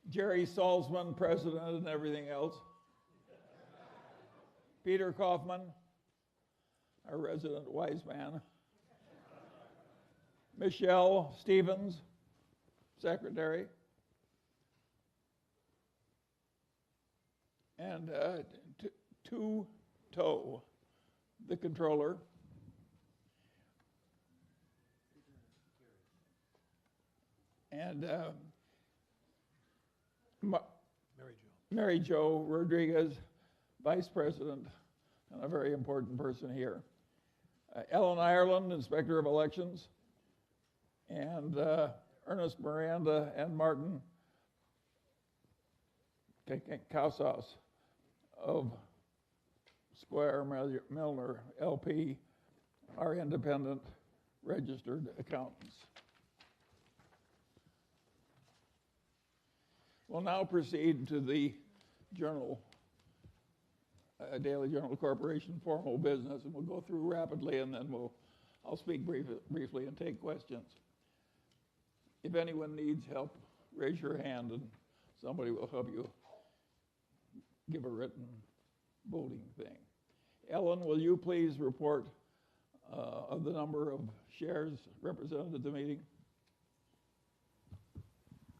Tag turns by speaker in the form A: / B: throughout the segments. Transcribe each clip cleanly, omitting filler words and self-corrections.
A: Jerry Salzman, president and everything else. Peter Kaufman, our resident wise man. Michelle Stevens, secretary. And Tu To, the controller. And Mary Jo Rodriguez, vice president, and a very important person here. Ellen Ireland, inspector of elections, and Ernest Miranda and Martin Casas of Squire Milner LP, our independent registered accountants. We'll now proceed to the Journal, Daily Journal Corporation formal business, and we'll go through rapidly, and then I'll speak briefly and take questions. If anyone needs help, raise your hand, and somebody will help you give a written voting thing. Ellen, will you please report of the number of shares represented at the meeting?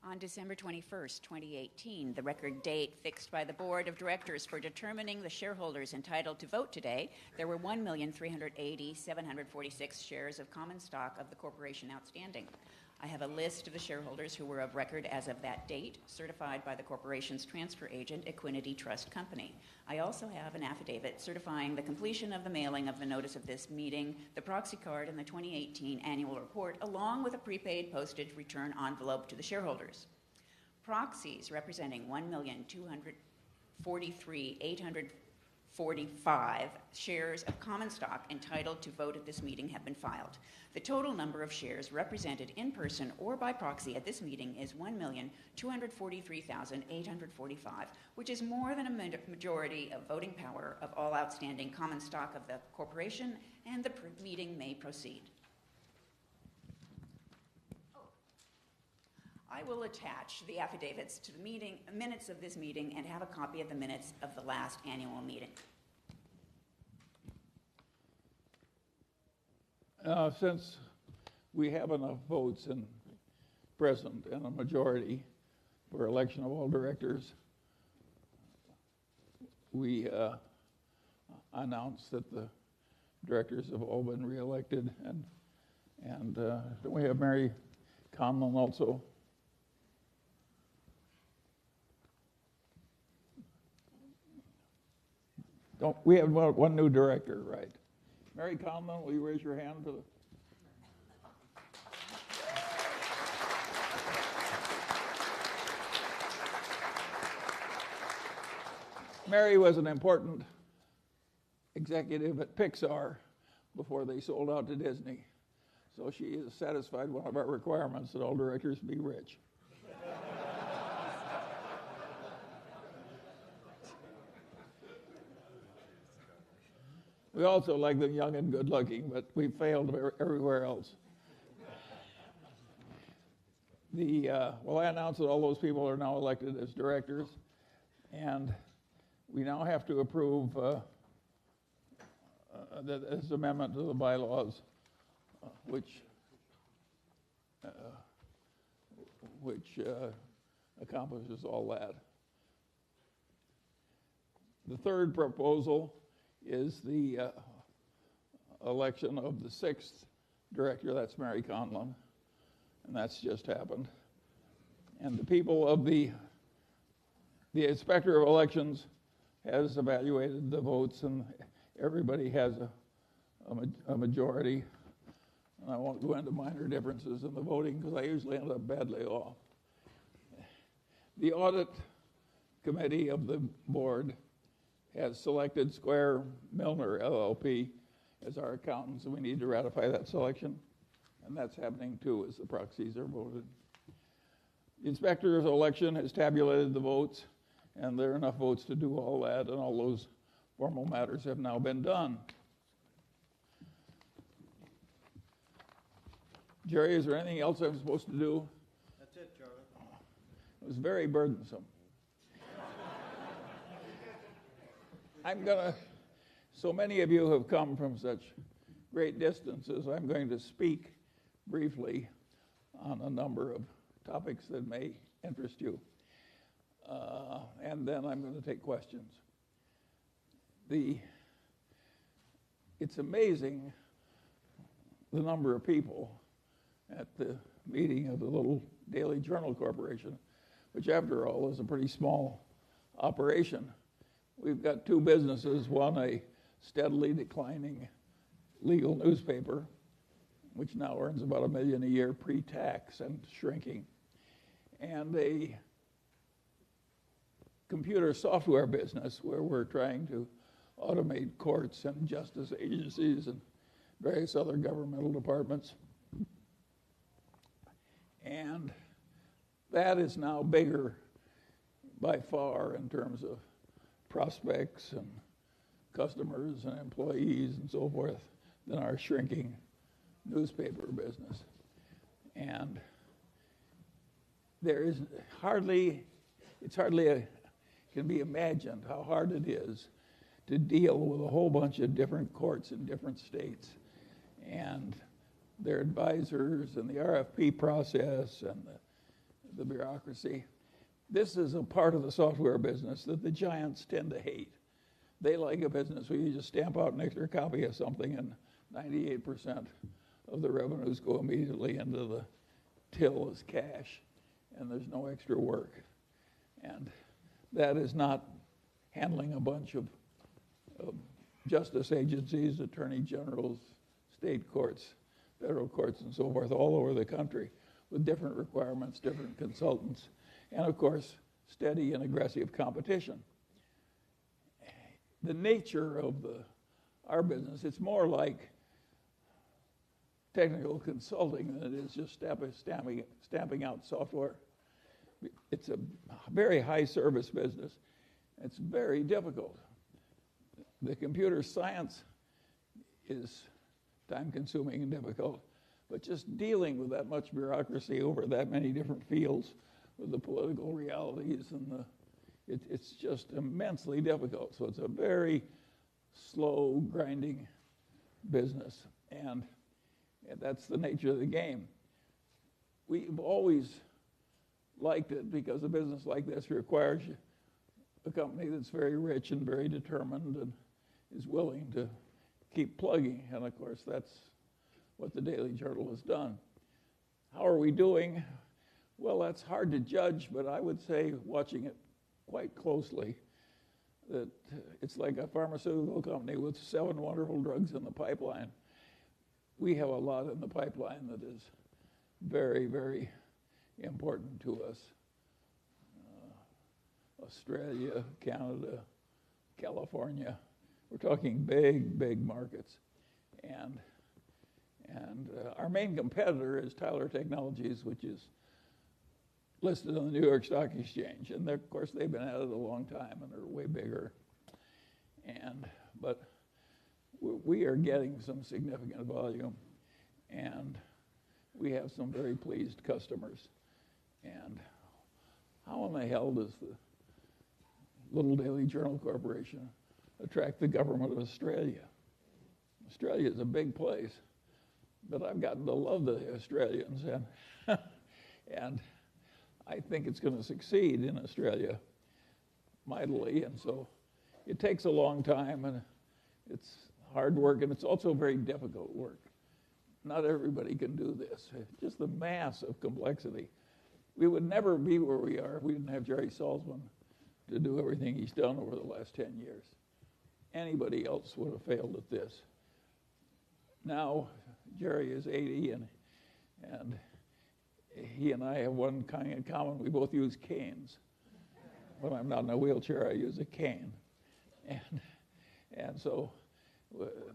B: On December 21st, 2018, the record date fixed by the Board of Directors for determining the shareholders entitled to vote today, there were 1,380,746 shares of common stock of the corporation outstanding. I have a list of the shareholders who were of record as of that date, certified by the corporation's transfer agent, Equinity Trust Company. I also have an affidavit certifying the completion of the mailing of the notice of this meeting, the proxy card, and the 2018 annual report, along with a prepaid postage return envelope to the shareholders. Proxies representing 1,243,845 shares of common stock entitled to vote at this meeting have been filed. The total number of shares represented in person or by proxy at this meeting is 1,243,845, which is more than a majority of voting power of all outstanding common stock of the corporation, and the meeting may proceed. I will attach the affidavits to the minutes of this meeting and have a copy of the minutes of the last annual meeting.
A: Since we have enough votes in present and a majority for election of all directors, we announce that the directors have all been reelected, and we have Mary Conlon also. We have one new director, right? Mary Conlon, will you raise your hand for the... Mary was an important executive at Pixar before they sold out to Disney. So she has satisfied one of our requirements that all directors be rich. We also like them young and good-looking, but we failed everywhere else. I announced that all those people are now elected as directors, and we now have to approve this amendment to the bylaws, which accomplishes all that. The third proposal is the election of the sixth director. That's Mary Conlon, and that's just happened. And the people of the inspector of elections has evaluated the votes, and everybody has a majority. And I won't go into minor differences in the voting because I usually end up badly off. The audit committee of the board has selected Squire Milner LLP as our accountants, and we need to ratify that selection. And that's happening too as the proxies are voted. The inspector of election has tabulated the votes, and there are enough votes to do all that, and all those formal matters have now been done. Jerry, is there anything else I'm supposed to do?
C: That's it, Charlie.
A: was very burdensome. So many of you have come from such great distances, I'm going to speak briefly on a number of topics that may interest you. And then I'm going to take questions. It's amazing the number of people at the meeting of the little Daily Journal Corporation, which after all is a pretty small operation. We've got two businesses, one a steadily declining legal newspaper, which now earns about $1 million a year pre-tax and shrinking, and a computer software business where we're trying to automate courts and justice agencies and various other governmental departments. And that is now bigger by far in terms of prospects and customers and employees and so forth than our shrinking newspaper business. And there is can be imagined how hard it is to deal with a whole bunch of different courts in different states and their advisors and the RFP process and the bureaucracy. This is a part of the software business that the giants tend to hate. They like a business where you just stamp out an extra copy of something and 98% of the revenues go immediately into the till as cash, and there's no extra work. And that is not handling a bunch of justice agencies, attorney generals, state courts, federal courts, and so forth, all over the country with different requirements, different consultants, and of course, steady and aggressive competition. The nature of our business, it's more like technical consulting than it is just stamping out software. It's a very high service business. It's very difficult. The computer science is time consuming and difficult, but just dealing with that much bureaucracy over that many different fields with the political realities and it's just immensely difficult. So it's a very slow, grinding business, and that's the nature of the game. We've always liked it because a business like this requires a company that's very rich and very determined and is willing to keep plugging, and of course that's what the Daily Journal has done. How are we doing? Well, that's hard to judge, but I would say, watching it quite closely, that it's like a pharmaceutical company with 7 wonderful drugs in the pipeline. We have a lot in the pipeline that is very, very important to us. Australia, Canada, California. We're talking big, big markets. And our main competitor is Tyler Technologies, which is listed on the New York Stock Exchange. And of course, they've been at it a long time and are way bigger. But we are getting some significant volume, and we have some very pleased customers. And how in the hell does the little Daily Journal Corporation attract the government of Australia? Australia is a big place, but I've gotten to love the Australians, and I think it's going to succeed in Australia mightily. And so it takes a long time, and it's hard work, and it's also very difficult work. Not everybody can do this. Just the mass of complexity. We would never be where we are if we didn't have Jerry Salzman to do everything he's done over the last 10 years. Anybody else would have failed at this. Now, Jerry is 80, and he and I have one thing in common. We both use canes. When I'm not in a wheelchair, I use a cane. And so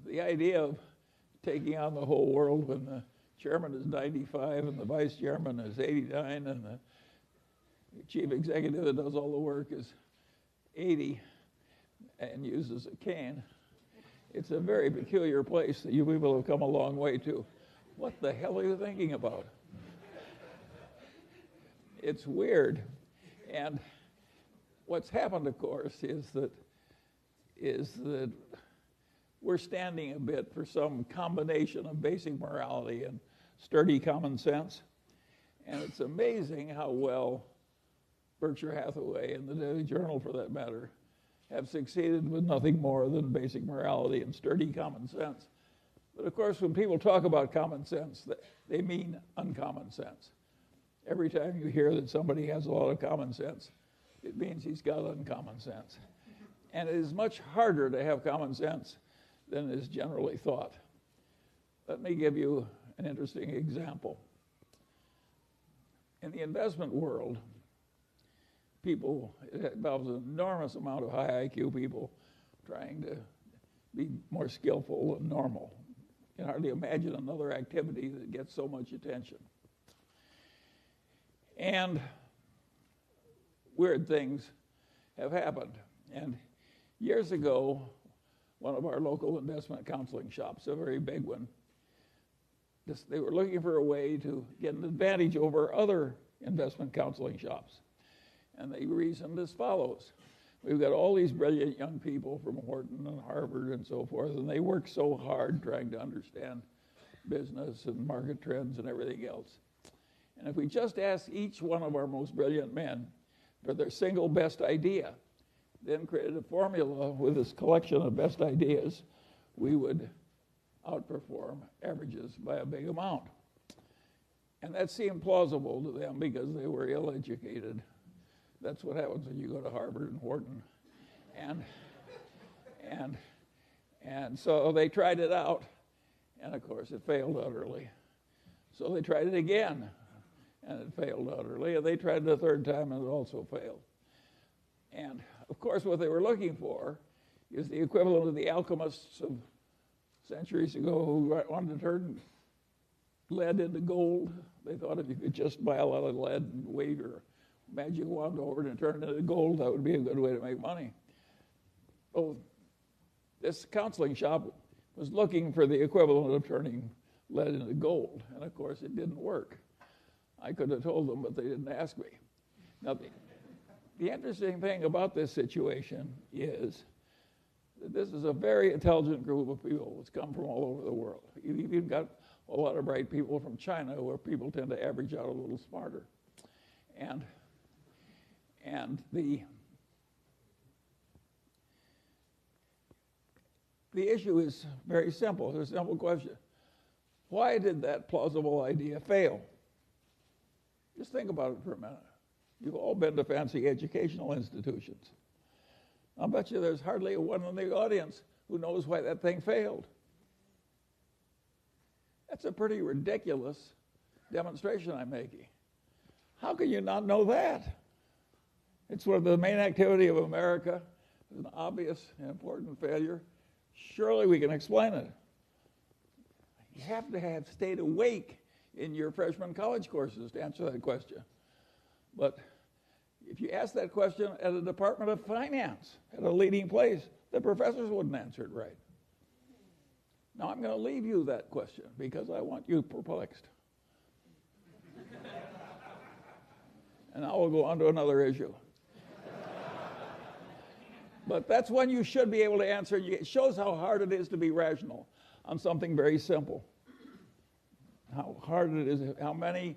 A: the idea of taking on the whole world when the chairman is 95 and the vice chairman is 89 and the chief executive that does all the work is 80 and uses a cane, it's a very peculiar place that you people have come a long way to. What the hell are you thinking about? It's weird. And what's happened, of course, is that we're standing a bit for some combination of basic morality and sturdy common sense. And it's amazing how well Berkshire Hathaway and the Daily Journal, for that matter, have succeeded with nothing more than basic morality and sturdy common sense. But of course, when people talk about common sense, they mean uncommon sense. Every time you hear that somebody has a lot of common sense, it means he's got uncommon sense. And it is much harder to have common sense than is generally thought. Let me give you an interesting example. In the investment world, it involves an enormous amount of high IQ people trying to be more skillful than normal. You can hardly imagine another activity that gets so much attention. And weird things have happened. And years ago, one of our local investment counseling shops, a very big one, they were looking for a way to get an advantage over other investment counseling shops. And they reasoned as follows. We've got all these brilliant young people from Wharton and Harvard and so forth, and they work so hard trying to understand business and market trends and everything else. And if we just ask each one of our most brilliant men for their single best idea, then created a formula with this collection of best ideas, we would outperform averages by a big amount. And that seemed plausible to them because they were ill-educated. That's what happens when you go to Harvard and Wharton. And so they tried it out, and of course it failed utterly. So they tried it again, and it failed utterly, and they tried it a third time, and it also failed. And of course what they were looking for is the equivalent of the alchemists of centuries ago who wanted to turn lead into gold. They thought if you could just buy a lot of lead and wave your magic wand over it and turn it into gold, that would be a good way to make money. Well, this counseling shop was looking for the equivalent of turning lead into gold, and of course it didn't work. I could have told them, but they didn't ask me. Now, the interesting thing about this situation is that this is a very intelligent group of people that's come from all over the world. You've even got a lot of bright people from China, where people tend to average out a little smarter. And the issue is very simple. It's a simple question. Why did that plausible idea fail? Just think about it for a minute. You've all been to fancy educational institutions. I'll bet you there's hardly one in the audience who knows why that thing failed. That's a pretty ridiculous demonstration I'm making. How can you not know that? It's one of the main activity of America. It's an obvious and important failure. Surely we can explain it. You have to have stayed awake in your freshman college courses to answer that question. But if you ask that question at a Department of Finance, at a leading place, the professors wouldn't answer it right. Now, I'm going to leave you that question because I want you perplexed. And now we'll go on to another issue. But that's one you should be able to answer. It shows how hard it is to be rational on something very simple. How hard it is, how many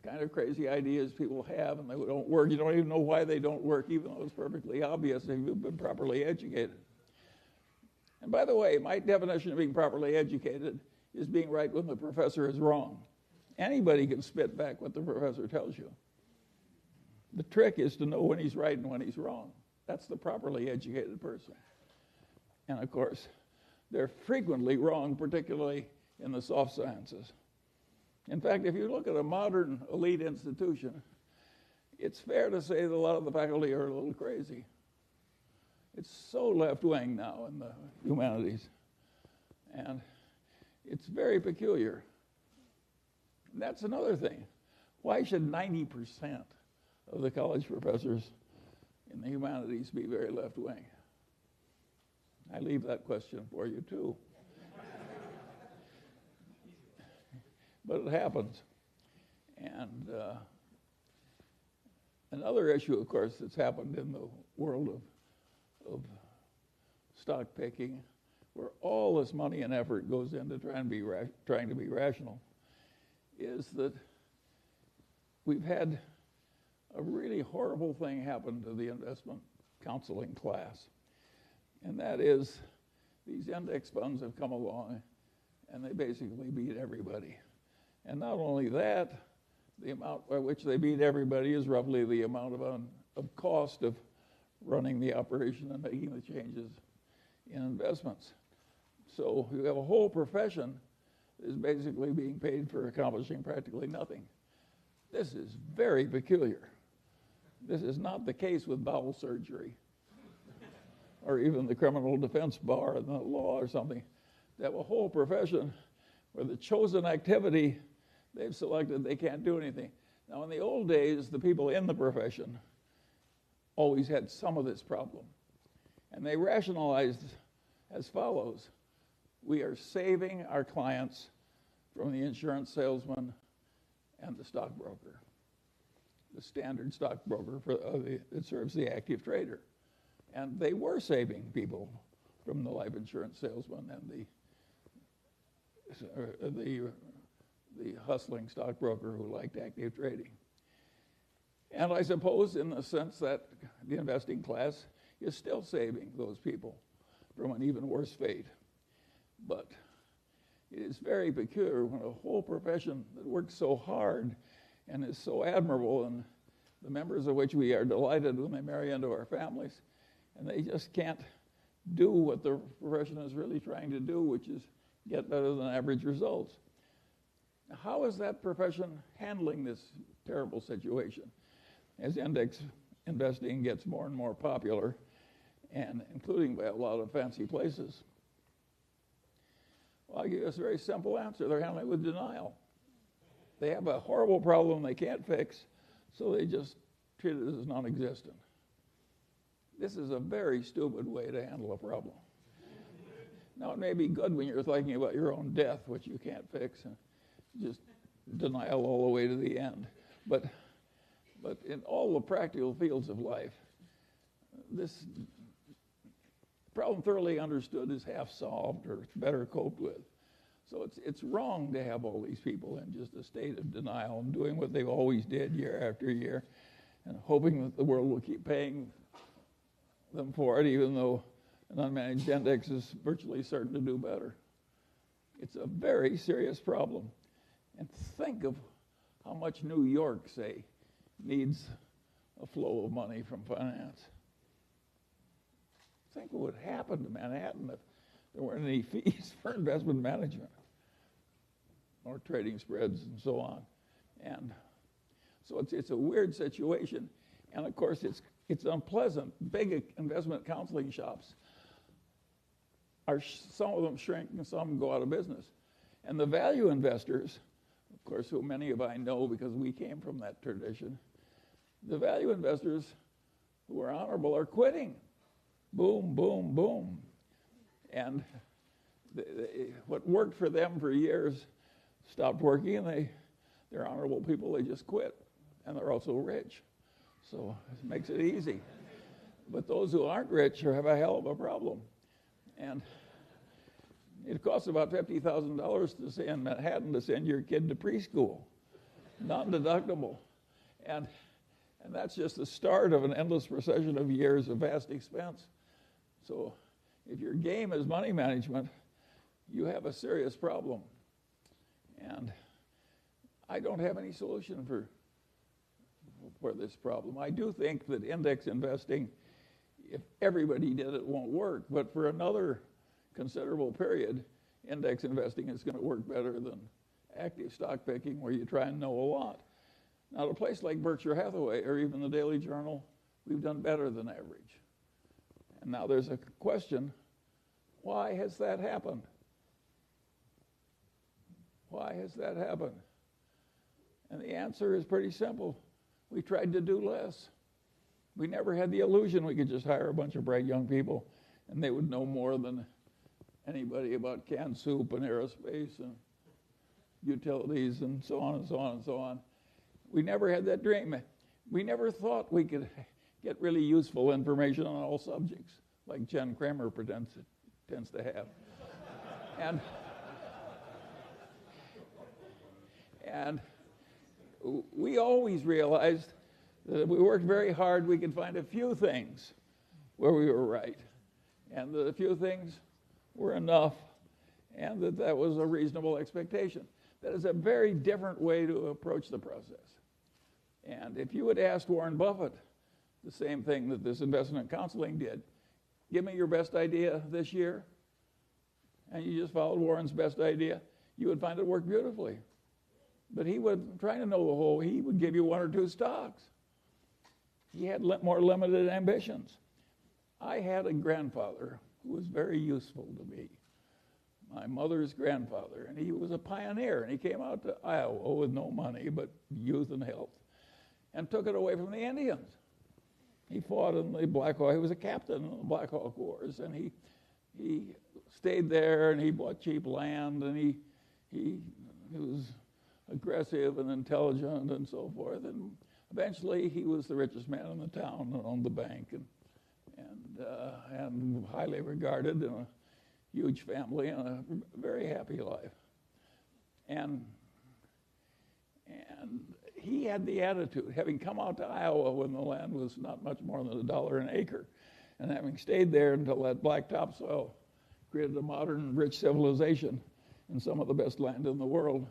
A: kind of crazy ideas people have and they don't work. You don't even know why they don't work, even though it's perfectly obvious if you've been properly educated. And by the way, my definition of being properly educated is being right when the professor is wrong. Anybody can spit back what the professor tells you. The trick is to know when he's right and when he's wrong. That's the properly educated person. And of course, they're frequently wrong, particularly in the soft sciences. In fact, if you look at a modern elite institution, it's fair to say that a lot of the faculty are a little crazy. It's so left-wing now in the humanities. And it's very peculiar. And that's another thing. Why should 90% of the college professors in the humanities be very left-wing? I leave that question for you, too. But it happens. And Another issue, of course, that's happened in the world of stock picking, where all this money and effort goes into trying to be rational, is that we've had a really horrible thing happen to the investment counseling class. And that is, these index funds have come along and they basically beat everybody. And not only that, the amount by which they beat everybody is roughly the amount of cost of running the operation and making the changes in investments. So you have a whole profession that is basically being paid for accomplishing practically nothing. This is very peculiar. This is not the case with bowel surgery or even the criminal defense bar in the law or something. They have a whole profession where the chosen activity they've selected, they can't do anything. Now, in the old days, the people in the profession always had some of this problem. And they rationalized as follows. We are saving our clients from the insurance salesman and the stockbroker, the standard stockbroker that serves the active trader. And they were saving people from the life insurance salesman and the hustling stockbroker who liked active trading. And I suppose in the sense that the investing class is still saving those people from an even worse fate. But it is very peculiar when a whole profession that works so hard and is so admirable, and the members of which we are delighted when they marry into our families, and they just can't do what the profession is really trying to do, which is get better than average results. How is that profession handling this terrible situation? As index investing gets more and more popular, and including by a lot of fancy places, well, I'll give you a very simple answer. They're handling it with denial. They have a horrible problem they can't fix, so they just treat it as non-existent. This is a very stupid way to handle a problem. Now, it may be good when you're thinking about your own death, which you can't fix, and just denial all the way to the end. But in all the practical fields of life, this problem thoroughly understood is half solved, or it's better coped with. So it's wrong to have all these people in just a state of denial and doing what they've always did year after year and hoping that the world will keep paying them for it, even though an unmanaged index is virtually certain to do better. It's a very serious problem. And think of how much New York, say, needs a flow of money from finance. Think what would happen to Manhattan if there weren't any fees for investment management or trading spreads and so on. And so it's a weird situation. And of course, it's unpleasant. Big investment counseling shops some of them shrink and some go out of business. And the value investors, of course, who many of I know because we came from that tradition, the value investors who are honorable are quitting. Boom, boom, boom. And what worked for them for years stopped working, and they're honorable people, they just quit. And they're also rich. So it makes it easy. But those who aren't rich have a hell of a problem. And it costs about $50,000 to say in Manhattan to send your kid to preschool, non-deductible. And that's just the start of an endless procession of years of vast expense. So if your game is money management, you have a serious problem. And I don't have any solution for this problem. I do think that index investing, if everybody did it, won't work. But for another considerable period, index investing is going to work better than active stock picking, where you try and know a lot. Now, at a place like Berkshire Hathaway or even the Daily Journal, we've done better than average. And now there's a question, why has that happened? Why has that happened? And the answer is pretty simple. We tried to do less. We never had the illusion we could just hire a bunch of bright young people and they would know more than anybody about canned soup and aerospace and utilities and so on and so on and so on. We never had that dream. We never thought we could get really useful information on all subjects, like Jen Kramer tends to have. And we always realized that if we worked very hard, we could find a few things where we were right, and that a few things were enough, and that was a reasonable expectation. That is a very different way to approach the process. And if you had asked Warren Buffett the same thing that this investment counseling did, give me your best idea this year, and you just followed Warren's best idea, you would find it worked beautifully. But he wasn't trying to know the whole. He would give you one or two stocks. He had more limited ambitions. I had a grandfather who was very useful to me, my mother's grandfather, and he was a pioneer, and he came out to Iowa with no money but youth and health and took it away from the Indians. He fought in the Black Hawk. He was a captain in the Black Hawk Wars, and he stayed there, and he bought cheap land, and he was aggressive and intelligent and so forth. And eventually, he was the richest man in the town and owned the bank and highly regarded in a huge family and a very happy life. And he had the attitude, having come out to Iowa when the land was not much more than $1 an acre, and having stayed there until that black topsoil created a modern, rich civilization in some of the best land in the world.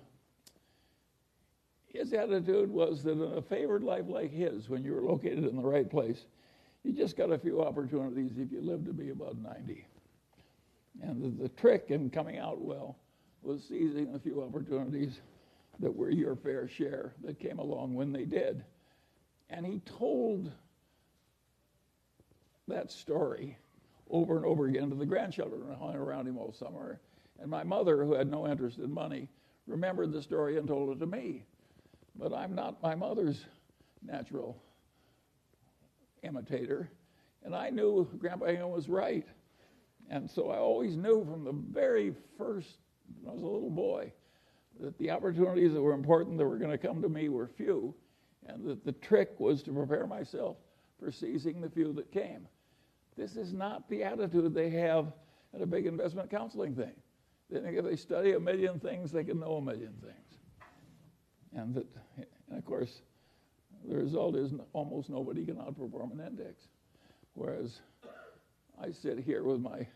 A: His attitude was that in a favored life like his, when you were located in the right place, you just got a few opportunities if you lived to be about 90. And the trick in coming out well was seizing a few opportunities that were your fair share that came along when they did. And he told that story over and over again to the grandchildren who hung around him all summer. And my mother, who had no interest in money, remembered the story and told it to me. But I'm not my mother's natural imitator. And I knew Grandpa Hingham was right. And so I always knew from the very first, when I was a little boy, that the opportunities that were important that were going to come to me were few, and that the trick was to prepare myself for seizing the few that came. This is not the attitude they have at a big investment counseling thing. They think if they study a million things, they can know a million things. And of course, the result is almost nobody can outperform an index. Whereas I sit here with my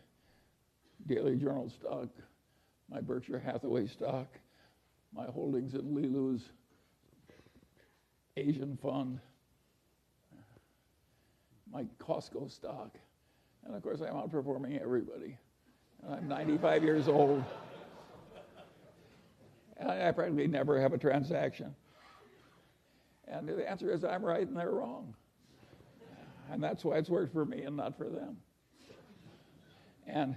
A: Daily Journal stock, my Berkshire Hathaway stock, my holdings in Lilu's Asian fund, my Costco stock, and of course I'm outperforming everybody. And I'm 95 years old, and I practically never have a transaction. And the answer is I'm right and they're wrong. And that's why it's worked for me and not for them. And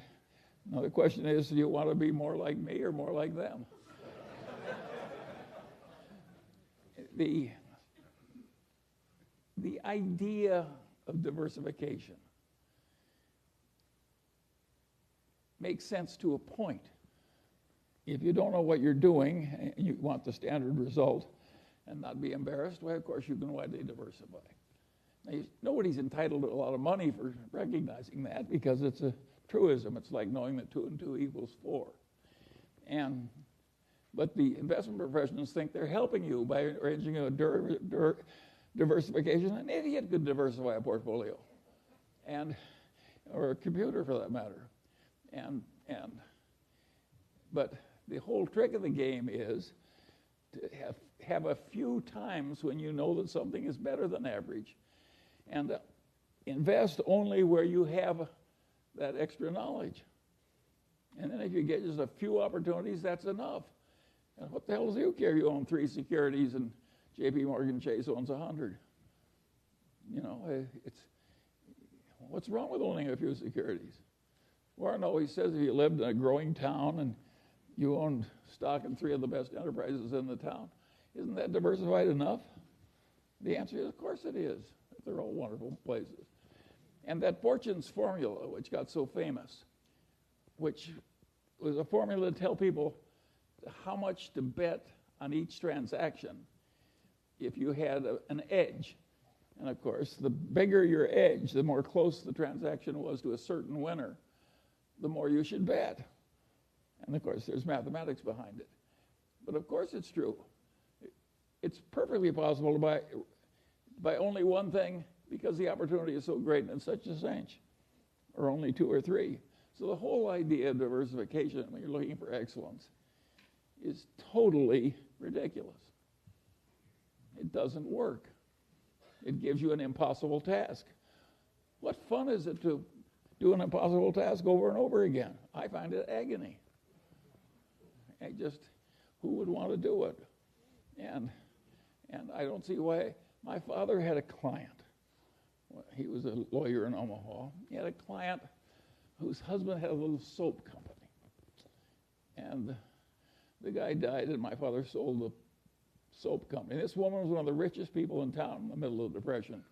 A: the question is, do you want to be more like me or more like them? The idea of diversification makes sense to a point. If you don't know what you're doing and you want the standard result and not be embarrassed, well, of course, you can widely diversify. Now, nobody's entitled to a lot of money for recognizing that because it's a truism. It's like knowing that 2 and 2 equals 4. But the investment professionals think they're helping you by arranging a diversification. An idiot could diversify a portfolio, or a computer for that matter. But the whole trick of the game is to have a few times when you know that something is better than average, and invest only where you have that extra knowledge. And then if you get just a few opportunities, that's enough. And what the hell does you care? You own 3 securities and J.P. Morgan Chase owns 100. What's wrong with owning a few securities? Warren always says if you lived in a growing town and you owned stock in 3 of the best enterprises in the town, isn't that diversified enough? The answer is, of course it is. They're all wonderful places. And that Fortune's formula, which got so famous, which was a formula to tell people how much to bet on each transaction if you had an edge And of course, the bigger your edge, the more close the transaction was to a certain winner, the more you should bet. And of course, there's mathematics behind it. But of course it's true. It's perfectly possible to buy only one thing because the opportunity is so great and such a cinch, or only two or three. So the whole idea of diversification when you're looking for excellence is totally ridiculous. It doesn't work. It gives you an impossible task. What fun is it to do an impossible task over and over again? I find it agony. Who would want to do it? And I don't see why. My father had a client. He was a lawyer in Omaha. He had a client whose husband had a little soap company. And the guy died, and my father sold the soap company. This woman was one of the richest people in town in the middle of the Depression.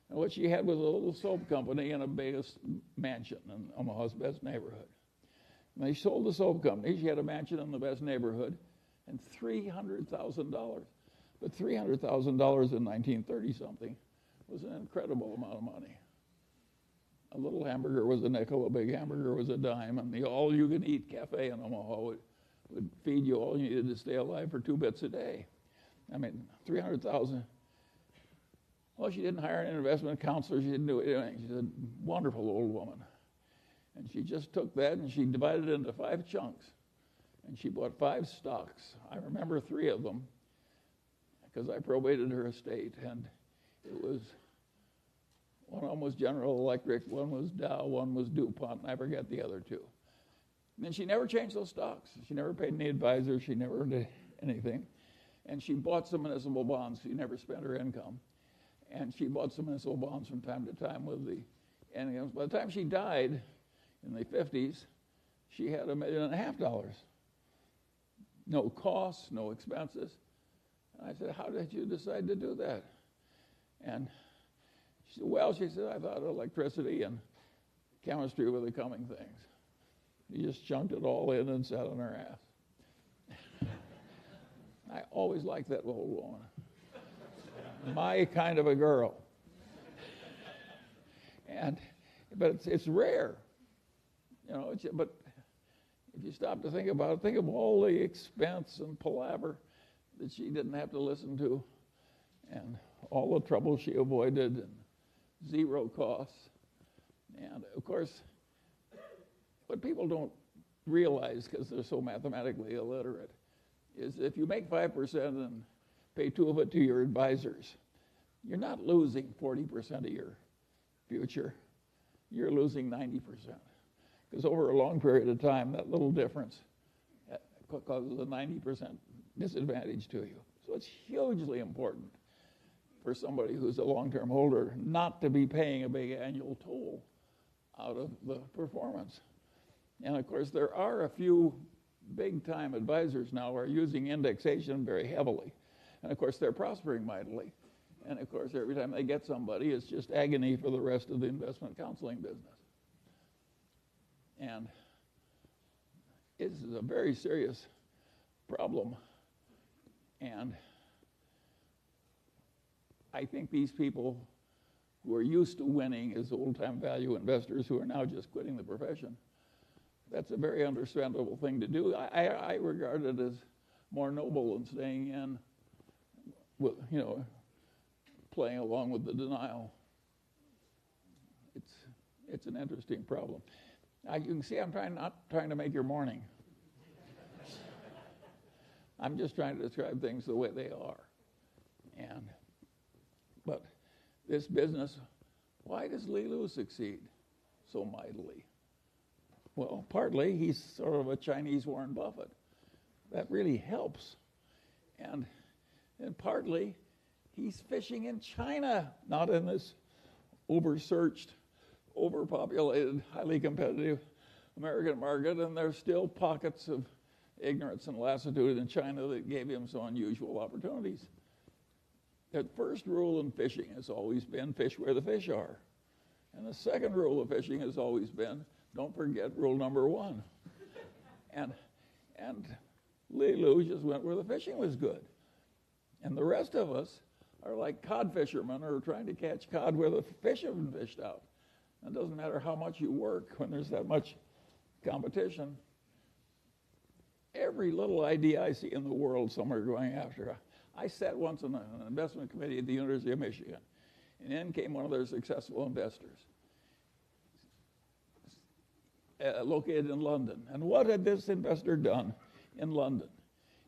A: And what she had was a little soap company in a big mansion in Omaha's best neighborhood. And they sold the soap company. She had a mansion in the best neighborhood and $300,000. But $300,000 in 1930-something was an incredible amount of money. A little hamburger was a nickel, a big hamburger was a dime, and the all-you-can-eat cafe in Omaha would feed you all you needed to stay alive for 2 bits a day. I mean, $300,000. Well, she didn't hire an investment counselor. She didn't do anything. She's a wonderful old woman. And she just took that and she divided it into 5 chunks. And she bought 5 stocks. I remember 3 of them because I probated her estate. And it was, one of them was General Electric, one was Dow, one was DuPont, and I forget the other 2. And then she never changed those stocks. She never paid any advisor. She never did anything. And she bought some municipal bonds. She never spent her income. And she bought some municipal bonds from time to time with the incomes. By the time she died in the 50s, she had $1.5 million. No costs, no expenses. And I said, how did you decide to do that? And she said, well, she said, I thought electricity and chemistry were the coming things. You just chunked it all in and sat on her ass. I always liked that old woman. My kind of a girl. But it's rare. You know, but if you stop to think about it, think of all the expense and palaver that she didn't have to listen to, and all the trouble she avoided, and 0 costs. And of course, what people don't realize, because they're so mathematically illiterate, is if you make 5% and pay 2 of it to your advisors, you're not losing 40% of your future. You're losing 90%. Because over a long period of time, that little difference causes a 90% disadvantage to you. So it's hugely important for somebody who's a long-term holder not to be paying a big annual toll out of the performance. And of course, there are a few big-time advisors now who are using indexation very heavily. And of course, they're prospering mightily. And of course, every time they get somebody, it's just agony for the rest of the investment counseling business. And this is a very serious problem. And I think these people who are used to winning as old-time value investors who are now just quitting the profession, that's a very understandable thing to do. I regard it as more noble than staying in, with, playing along with the denial. It's an interesting problem. You can see I'm not trying to make your morning. I'm just trying to describe things the way they are. But this business, why does Li Lu succeed so mightily? Well, partly he's sort of a Chinese Warren Buffett. That really helps. And partly he's fishing in China, not in this oversearched, overpopulated, highly competitive American market, and there's still pockets of ignorance and lassitude in China that gave him some unusual opportunities. The first rule in fishing has always been fish where the fish are. And the second rule of fishing has always been don't forget rule number 1. And Li Lu just went where the fishing was good. And the rest of us are like cod fishermen who are trying to catch cod where the fish have been fished out. It doesn't matter how much you work when there's that much competition. Every little idea I see in the world, some are going after. I sat once on an investment committee at the University of Michigan, and in came one of their successful investors, located in London. And what had this investor done in London?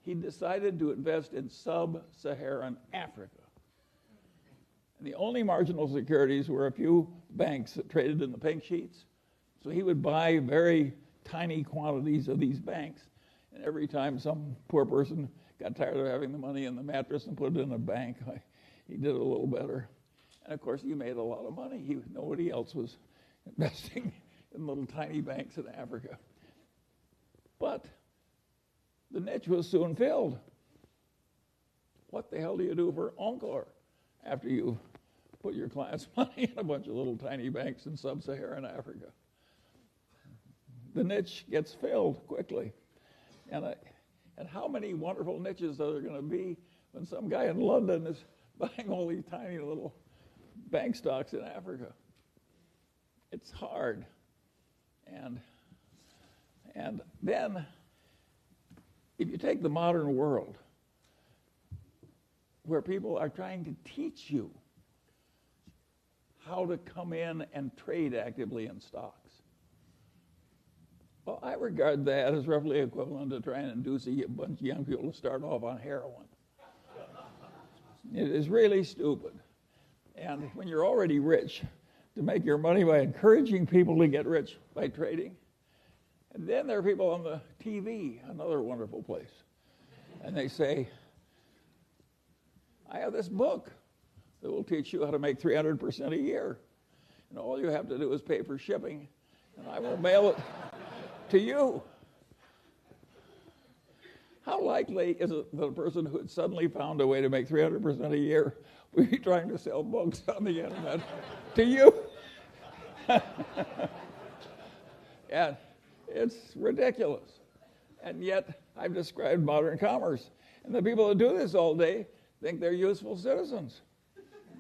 A: He decided to invest in sub-Saharan Africa. And the only marginal securities were a few banks that traded in the pink sheets. So he would buy very tiny quantities of these banks. And every time some poor person got tired of having the money in the mattress and put it in a bank, he did a little better. And of course, he made a lot of money. Nobody else was investing in little tiny banks in Africa. But the niche was soon filled. What the hell do you do for encore after you put your clients' money in a bunch of little tiny banks in sub-Saharan Africa? The niche gets filled quickly. And how many wonderful niches are there going to be when some guy in London is buying all these tiny little bank stocks in Africa? It's hard. And then, if you take the modern world, where people are trying to teach you how to come in and trade actively in stocks, well, I regard that as roughly equivalent to trying to induce a bunch of young people to start off on heroin. It is really stupid. And when you're already rich, to make your money by encouraging people to get rich by trading. And then there are people on the TV, another wonderful place. And they say, I have this book that will teach you how to make 300% a year. And all you have to do is pay for shipping, and I will mail it to you. How likely is it that a person who had suddenly found a way to make 300% a year would be trying to sell books on the internet to you? And it's ridiculous. And yet, I've described modern commerce. And the people that do this all day think they're useful citizens.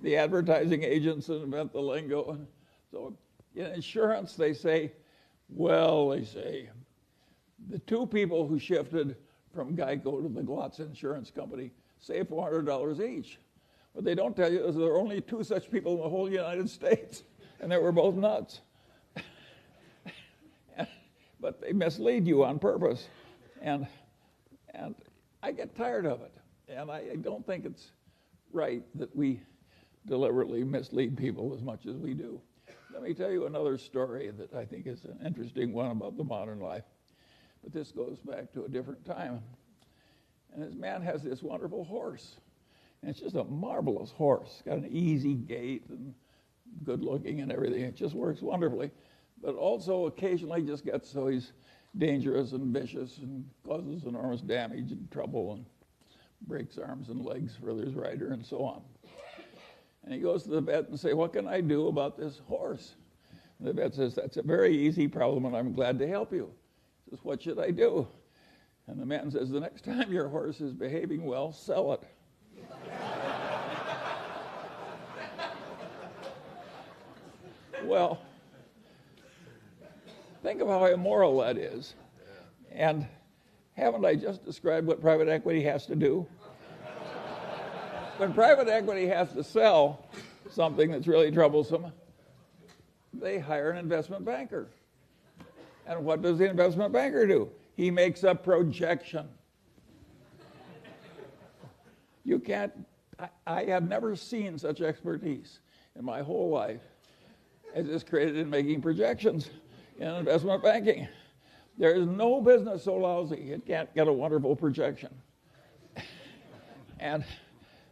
A: The advertising agents that invent the lingo. And so in insurance, they say, the two people who shifted from Geico to the Glotz Insurance Company saved $400 each. What they don't tell you is there are only two such people in the whole United States, and they were both nuts. But they mislead you on purpose. And I get tired of it. And I don't think it's right that we deliberately mislead people as much as we do. Let me tell you another story that I think is an interesting one about the modern life. But this goes back to a different time. And this man has this wonderful horse. And it's just a marvelous horse. It's got an easy gait and good looking and everything. It just works wonderfully. But also occasionally just gets so he's dangerous and vicious and causes enormous damage and trouble and breaks arms and legs for his rider and so on. And he goes to the vet and says, what can I do about this horse? And the vet says, that's a very easy problem and I'm glad to help you. He says, what should I do? And the man says, the next time your horse is behaving well, sell it. Well, think of how immoral that is. And haven't I just described what private equity has to do? When private equity has to sell something that's really troublesome, they hire an investment banker. And what does the investment banker do? He makes a projection. You can't, I have never seen such expertise in my whole life as is created in making projections in investment banking. There is no business so lousy it can't get a wonderful projection.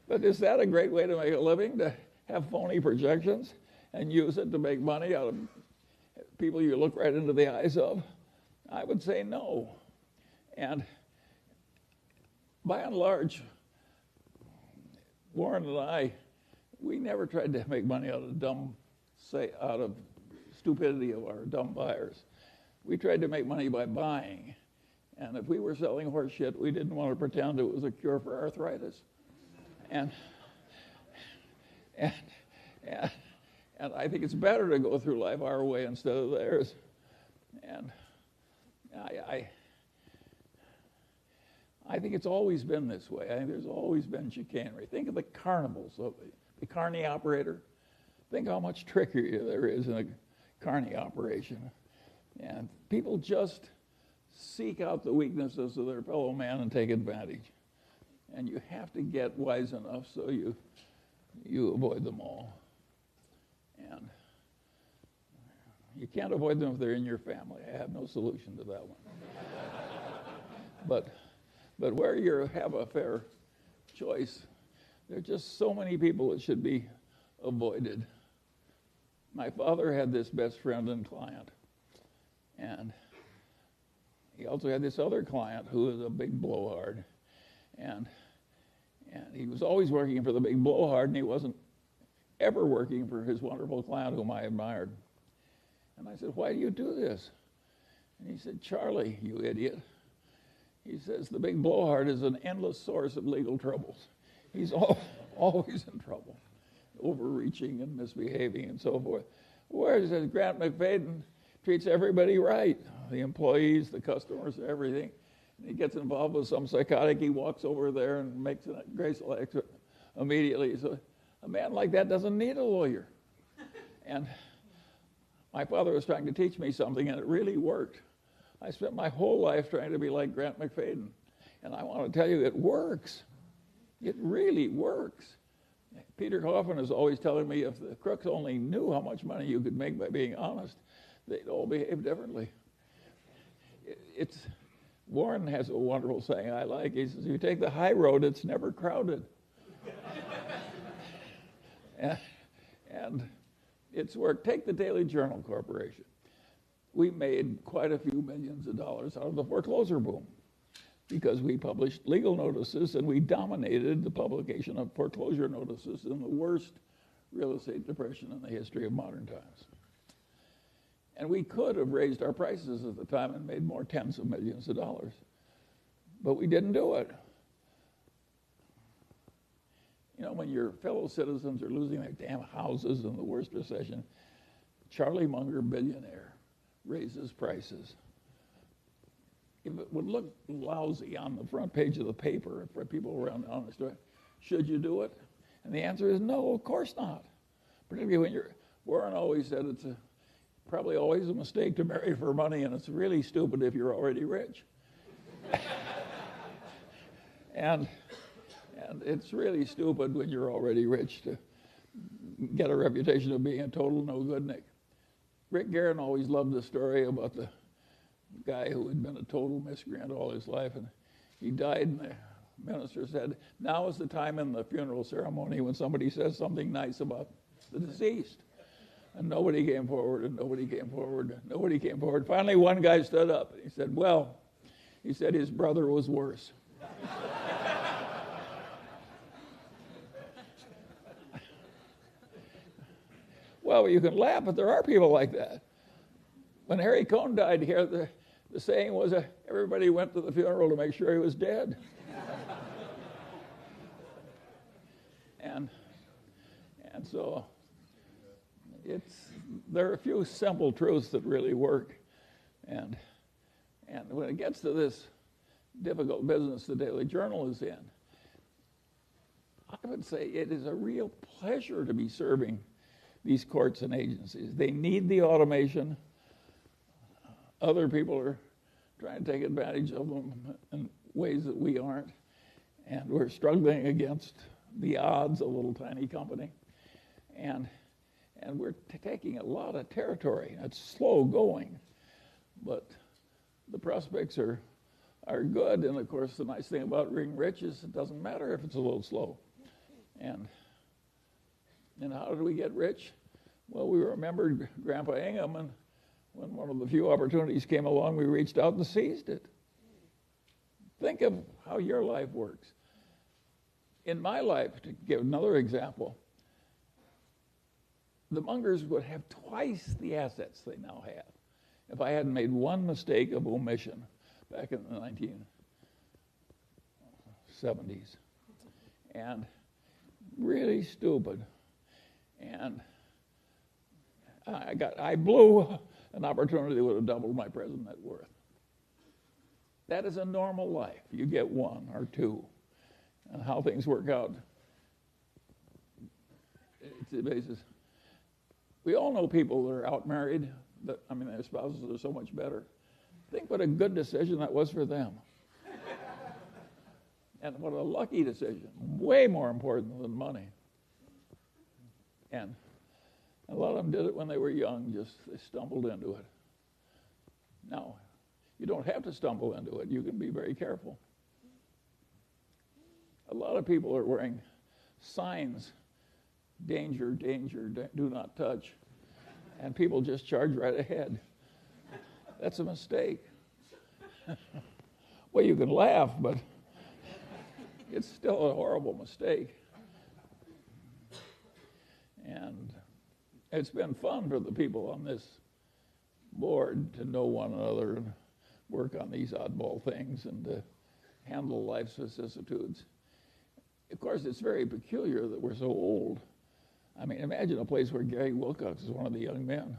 A: But is that a great way to make a living, to have phony projections and use it to make money out of people you look right into the eyes of? I would say no. And by and large, Warren and I, we never tried to make money out of stupidity of our dumb buyers. We tried to make money by buying. And if we were selling horse shit, we didn't want to pretend it was a cure for arthritis. And And, and, and I think it's better to go through life our way instead of theirs. And I think it's always been this way. I think there's always been chicanery. Think of the carnivals, the carny operator. Think how much trickery there is in a carny operation. And people just seek out the weaknesses of their fellow man and take advantage. And you have to get wise enough so you avoid them all. And you can't avoid them if they're in your family. I have no solution to that one. But where you have a fair choice, there are just so many people that should be avoided. My father had this best friend and client, and he also had this other client who was a big blowhard, and he was always working for the big blowhard, and he wasn't ever working for his wonderful client whom I admired. And I said, "Why do you do this?" And he said, "Charlie, you idiot." He says, "The big blowhard is an endless source of legal troubles. He's always in trouble, overreaching and misbehaving and so forth. Whereas Grant McFadden treats everybody right, the employees, the customers, everything. And he gets involved with some psychotic, he walks over there and makes a graceful exit immediately. So a man like that doesn't need a lawyer." And my father was trying to teach me something, and it really worked. I spent my whole life trying to be like Grant McFadden. And I want to tell you, it works. It really works. Peter Coffin is always telling me if the crooks only knew how much money you could make by being honest, they'd all behave differently. Warren has a wonderful saying I like. He says, "If you take the high road, it's never crowded." and it's worked. Take the Daily Journal Corporation. We made quite a few millions of dollars out of the foreclosure boom because we published legal notices and we dominated the publication of foreclosure notices in the worst real estate depression in the history of modern times. And we could have raised our prices at the time and made more tens of millions of dollars, but we didn't do it. You know, when your fellow citizens are losing their damn houses in the worst recession, Charlie Munger, billionaire, raises prices. If it would look lousy on the front page of the paper for people around the honest way, should you do it? And the answer is no, of course not. Particularly when Warren always said it's probably always a mistake to marry for money, and it's really stupid if you're already rich. and it's really stupid when you're already rich to get a reputation of being a total no-goodnik. Rick Guerin always loved the story about the guy who had been a total miscreant all his life, and he died, and the minister said, "Now is the time in the funeral ceremony when somebody says something nice about the deceased." And nobody came forward, and nobody came forward, and nobody came forward. Finally, one guy stood up, and he said, "Well," he said, "his brother was worse." Well, you can laugh, but there are people like that. When Harry Cohn died here, the saying was everybody went to the funeral to make sure he was dead. and so there are a few simple truths that really work. And when it gets to this difficult business the Daily Journal is in, I would say it is a real pleasure to be serving these courts and agencies. They need the automation. Other people are trying to take advantage of them in ways that we aren't. And we're struggling against the odds, a little tiny company. And we're taking a lot of territory. It's slow going, but the prospects are good. And of course, the nice thing about being rich is it doesn't matter if it's a little slow. And how did we get rich? Well, we remembered Grandpa Ingham, and when one of the few opportunities came along, we reached out and seized it. Think of how your life works. In my life, to give another example, the Mungers would have twice the assets they now have if I hadn't made one mistake of omission back in the 1970s. And really stupid. And I blew an opportunity that would have doubled my present net worth. That is a normal life. You get one or two. And how things work out, it's the basis. We all know people that are out married, their spouses are so much better. Think what a good decision that was for them. And what a lucky decision, way more important than money. And a lot of them did it when they were young, they stumbled into it. Now, you don't have to stumble into it. You can be very careful. A lot of people are wearing signs, danger, danger, do not touch, and people just charge right ahead. That's a mistake. Well, you can laugh, but it's still a horrible mistake. And it's been fun for the people on this board to know one another and work on these oddball things and to handle life's vicissitudes. Of course, it's very peculiar that we're so old. I mean, imagine a place where Gary Wilcox is one of the young men.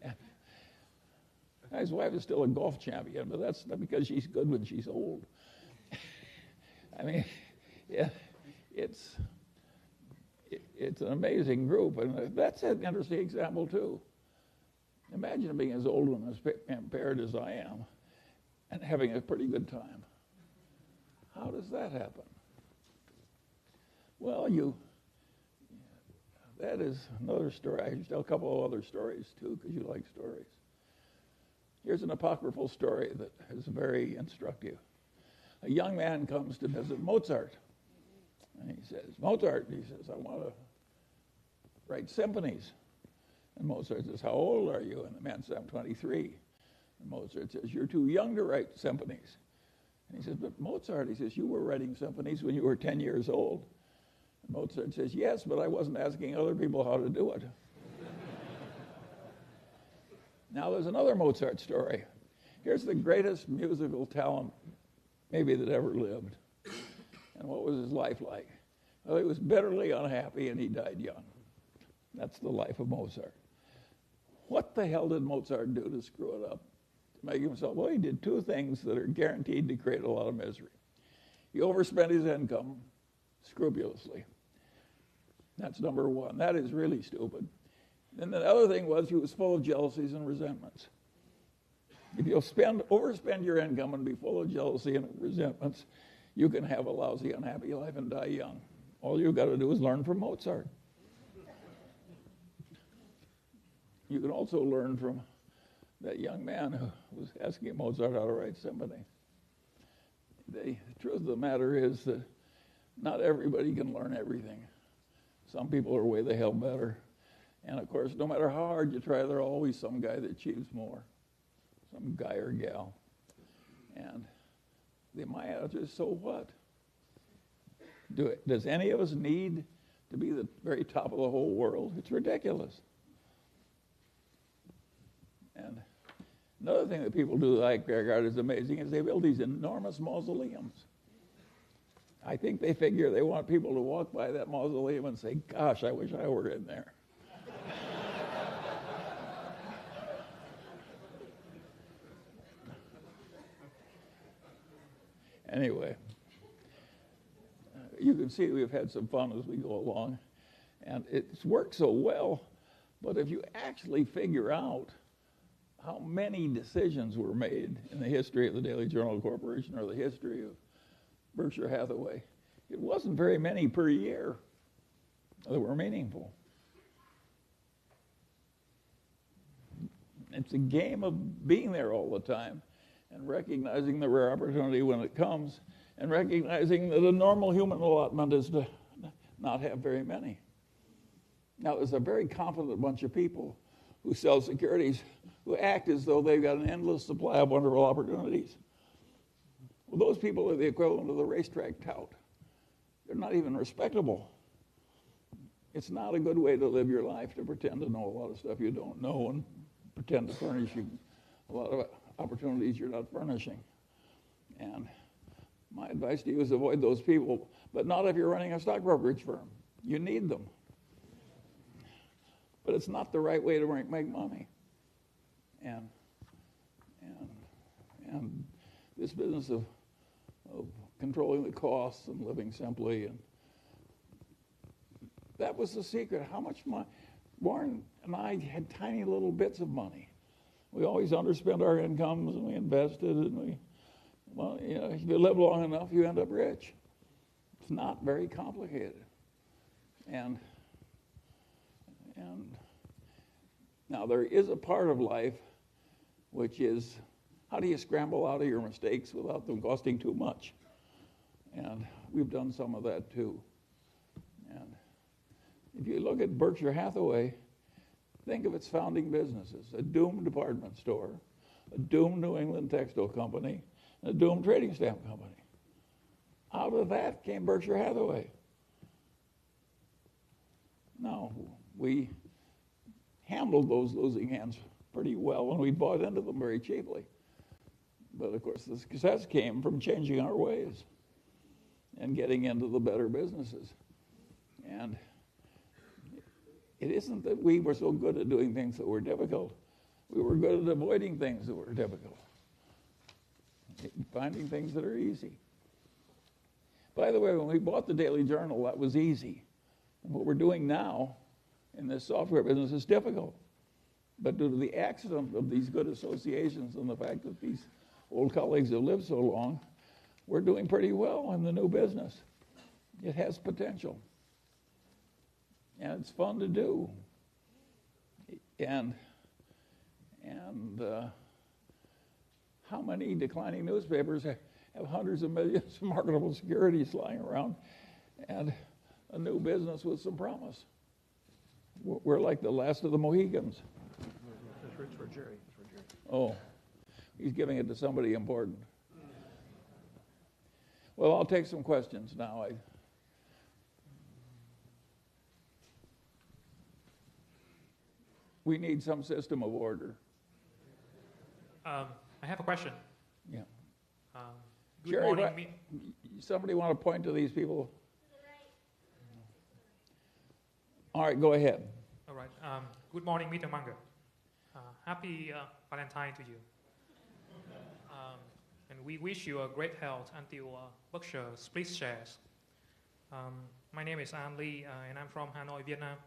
A: And his wife is still a golf champion, but that's not because she's good when she's old. I mean, yeah, it's an amazing group, and that's an interesting example, too. Imagine being as old and as impaired as I am and having a pretty good time. How does that happen? Well, that is another story. I can tell a couple of other stories, too, because you like stories. Here's an apocryphal story that is very instructive. A young man comes to visit Mozart. And he says, Mozart, I want to write symphonies. And Mozart says, how old are you? And the man says, I'm 23. And Mozart says, you're too young to write symphonies. And he says, but Mozart, he says, you were writing symphonies when you were 10 years old. And Mozart says, yes, but I wasn't asking other people how to do it. Now there's another Mozart story. Here's the greatest musical talent maybe that ever lived. And what was his life like? Well, he was bitterly unhappy and he died young. That's the life of Mozart. What the hell did Mozart do to screw it up? To make himself, well, he did two things that are guaranteed to create a lot of misery. He overspent his income scrupulously. That's number one. That is really stupid. And the other thing was he was full of jealousies and resentments. If you'll overspend your income and be full of jealousy and resentments, you can have a lousy, unhappy life and die young. All you've got to do is learn from Mozart. You can also learn from that young man who was asking Mozart how to write symphony. The truth of the matter is that not everybody can learn everything. Some people are way the hell better. And of course, no matter how hard you try, there's always some guy that achieves more, some guy or gal. And my answer is, so what? Does any of us need to be the very top of the whole world? It's ridiculous. And another thing that people do that I regard as amazing is they build these enormous mausoleums. I think they figure they want people to walk by that mausoleum and say, gosh, I wish I were in there. Anyway, you can see we've had some fun as we go along, and it's worked so well, but if you actually figure out how many decisions were made in the history of the Daily Journal Corporation or the history of Berkshire Hathaway, it wasn't very many per year that were meaningful. It's a game of being there all the time and recognizing the rare opportunity when it comes and recognizing that a normal human allotment is to not have very many. Now, there's a very confident bunch of people who sell securities who act as though they've got an endless supply of wonderful opportunities. Well, those people are the equivalent of the racetrack tout. They're not even respectable. It's not a good way to live your life, to pretend to know a lot of stuff you don't know and pretend to furnish you a lot of opportunities you're not furnishing. And my advice to you is avoid those people, but not if you're running a stock brokerage firm. You need them. But it's not the right way to make money. And this business of controlling the costs and living simply, and that was the secret. How much money? Warren and I had tiny little bits of money. We always underspent our incomes, and we invested, and if you live long enough, you end up rich. It's not very complicated. And now there is a part of life which is, how do you scramble out of your mistakes without them costing too much? And we've done some of that too. And if you look at Berkshire Hathaway, think of its founding businesses: a doomed department store, a doomed New England textile company, and a doomed trading stamp company. Out of that came Berkshire Hathaway. Now, we handled those losing hands pretty well, and we bought into them very cheaply. But of course, the success came from changing our ways and getting into the better businesses. And it isn't that we were so good at doing things that were difficult. We were good at avoiding things that were difficult, finding things that are easy. By the way, when we bought the Daily Journal, that was easy. And what we're doing now in this software business is difficult. But due to the accident of these good associations and the fact that these old colleagues have lived so long, we're doing pretty well in the new business. It has potential. And it's fun to do. And how many declining newspapers have hundreds of millions of marketable securities lying around and a new business with some promise? We're like the last of the Mohicans.
C: It's for Jerry.
A: Oh, he's giving it to somebody important. Well, I'll take some questions now. We need some system of order.
C: I have a question.
A: Yeah.
C: Good
A: Jerry,
C: morning.
A: Somebody want to point to these people? All right, go ahead.
C: All right. Good morning, Mr. Munger. Happy Valentine to you. And we wish you a great health until Berkshire splits shares. My name is An Lee, and I'm from Hanoi, Vietnam.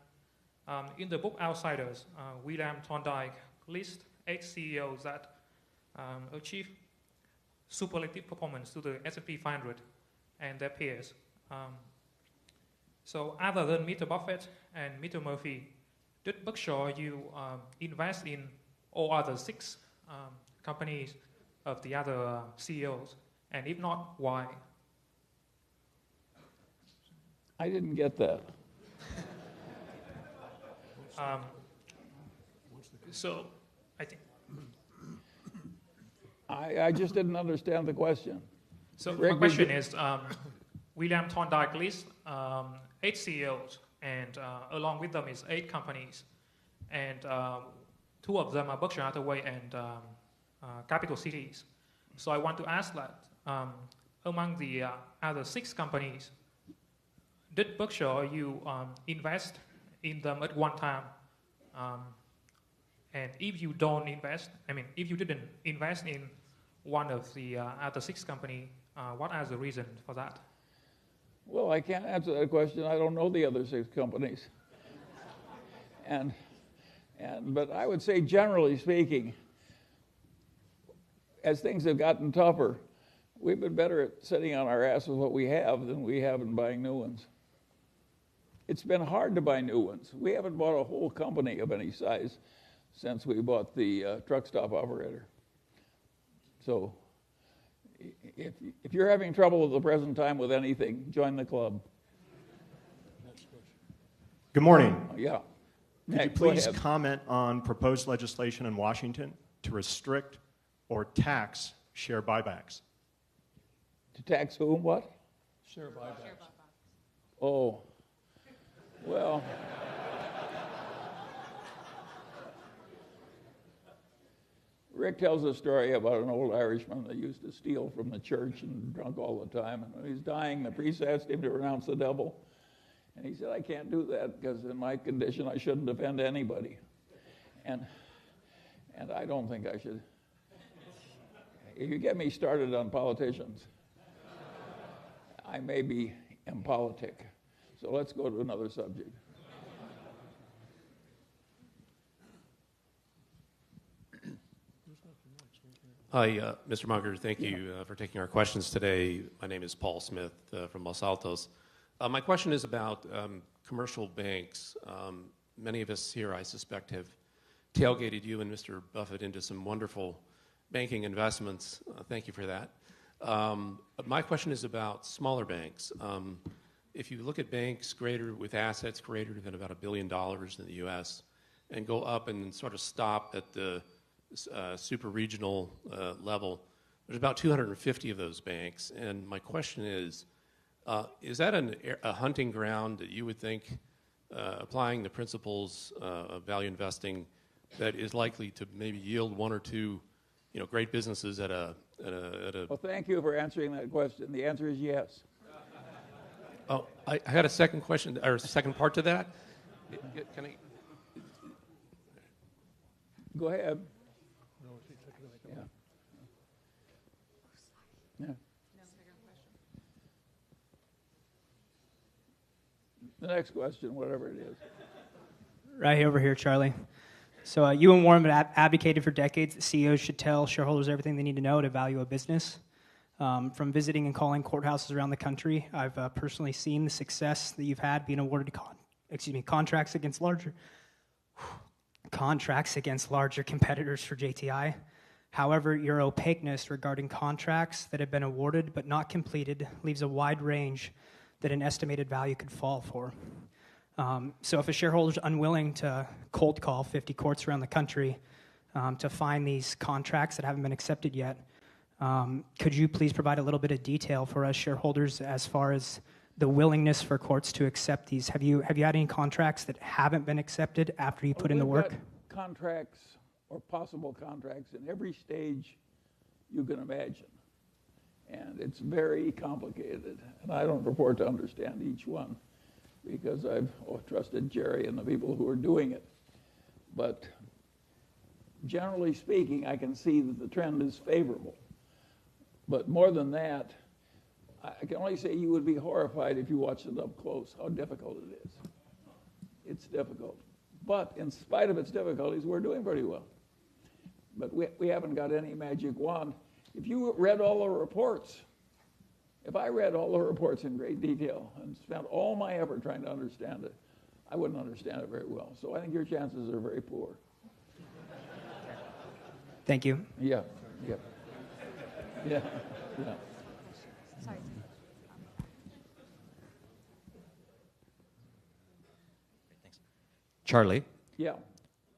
C: In the book Outsiders, William Thorndike lists 8 CEOs that achieve superlative performance to the S&P 500 and their peers. So other than Mr. Buffett and Mr. Murphy, did Berkshire invest in all other 6 companies of the other CEOs? And if not, why?
A: I didn't get that.
C: So I think...
A: I just didn't understand the question.
C: So
A: Rick,
C: my question is, William Thorndike lists 8 CEOs, and along with them is 8 companies, and 2 of them are Berkshire Hathaway and Capital Cities. So I want to ask that among the other 6 companies, did Berkshire invest in them at one time? And if you don't invest, if you didn't invest in one of the other 6 companies, what are the reasons for that?
A: Well, I can't answer that question. I don't know the other 6 companies. But I would say, generally speaking, as things have gotten tougher, we've been better at sitting on our ass with what we have than we have in buying new ones. It's been hard to buy new ones. We haven't bought a whole company of any size since we bought the truck stop operator. So if you're having trouble at the present time with anything, join the club.
D: Good morning.
A: Yeah.
D: Could you please comment on proposed legislation in Washington to restrict or tax share buybacks?
A: To tax whom? What?
E: Share buybacks.
A: Oh. Well. Rick tells a story about an old Irishman that used to steal from the church and drunk all the time. And when he was dying, the priest asked him to renounce the devil. And he said, I can't do that because in my condition I shouldn't offend anybody. And I don't think I should. If you get me started on politicians, I may be impolitic. So let's go to another subject.
E: Hi, Mr. Munger. Thank you for taking our questions today. My name is Paul Smith from Los Altos. My question is about commercial banks. Many of us here, I suspect, have tailgated you and Mr. Buffett into some wonderful banking investments. Thank you for that. But my question is about smaller banks. If you look at banks with assets greater than about $1 billion in the U.S. and go up and sort of stop at the super regional level, there's about 250 of those banks. And my question is that a hunting ground that you would think, applying the principles of value investing, that is likely to maybe yield one or two, great businesses at a
A: Well, thank you for answering that question. The answer is yes.
E: Oh, I had a second question, or a second part to that. Can I?
A: Go ahead. Yeah. The next question, whatever it is.
F: Right over here, Charlie. So you and Warren have advocated for decades that CEOs should tell shareholders everything they need to know to value a business. From visiting and calling courthouses around the country, I've personally seen the success that you've had being awarded contracts against larger competitors for JTI. However, your opaqueness regarding contracts that have been awarded but not completed leaves a wide range that an estimated value could fall for. So if a shareholder is unwilling to cold call 50 courts around the country to find these contracts that haven't been accepted yet, could you please provide a little bit of detail for us shareholders as far as the willingness for courts to accept these? Have you had any contracts that haven't been accepted after you put in the work?
A: We've got contracts or possible contracts in every stage you can imagine. And it's very complicated. And I don't purport to understand each one because I've trusted Jerry and the people who are doing it. But generally speaking, I can see that the trend is favorable. But more than that, I can only say you would be horrified if you watched it up close, how difficult it is. It's difficult. But in spite of its difficulties, we're doing pretty well. But we haven't got any magic wand. If you read all the reports, if I read all the reports in great detail and spent all my effort trying to understand it, I wouldn't understand it very well. So I think your chances are very poor.
F: Thank you.
A: Yeah.
G: Sorry.
H: Charlie?
A: Yeah.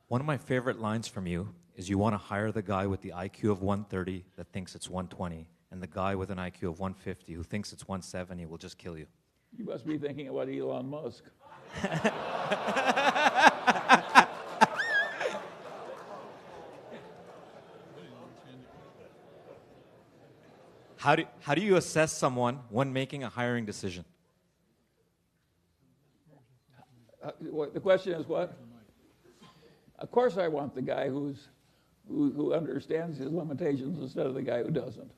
H: One of my favorite lines from you is you want to hire the guy with the IQ of 130 that thinks it's 120, and the guy with an IQ of 150 who thinks it's 170 will just kill you.
A: You must be thinking about Elon Musk.
H: How do you assess someone when making a hiring decision?
A: The question is what? Of course I want the guy who understands his limitations instead of the guy who doesn't.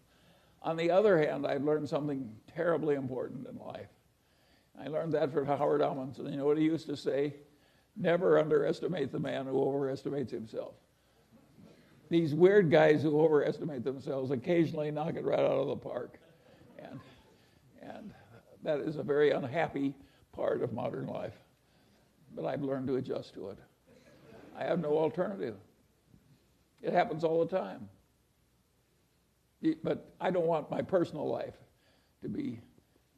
A: On the other hand, I've learned something terribly important in life. I learned that from Howard Amundsen. You know what he used to say? Never underestimate the man who overestimates himself. These weird guys who overestimate themselves occasionally knock it right out of the park. And that is a very unhappy part of modern life. But I've learned to adjust to it. I have no alternative. It happens all the time. But I don't want my personal life to be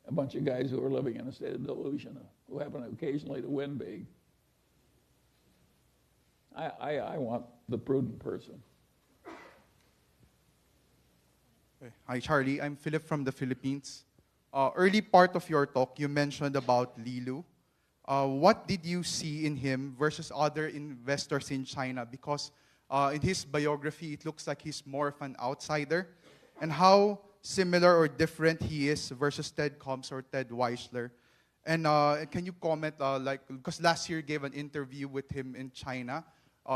A: a bunch of guys who are living in a state of delusion, who happen occasionally to win big. I want the prudent person.
I: Hi, Charlie. I'm Philip from the Philippines. Early part of your talk, you mentioned about Li Lu. What did you see in him versus other investors in China? Because in his biography, it looks like he's more of an outsider. And how similar or different he is versus Ted Combs or Ted Weisler. And can you comment, because last year you gave an interview with him in China.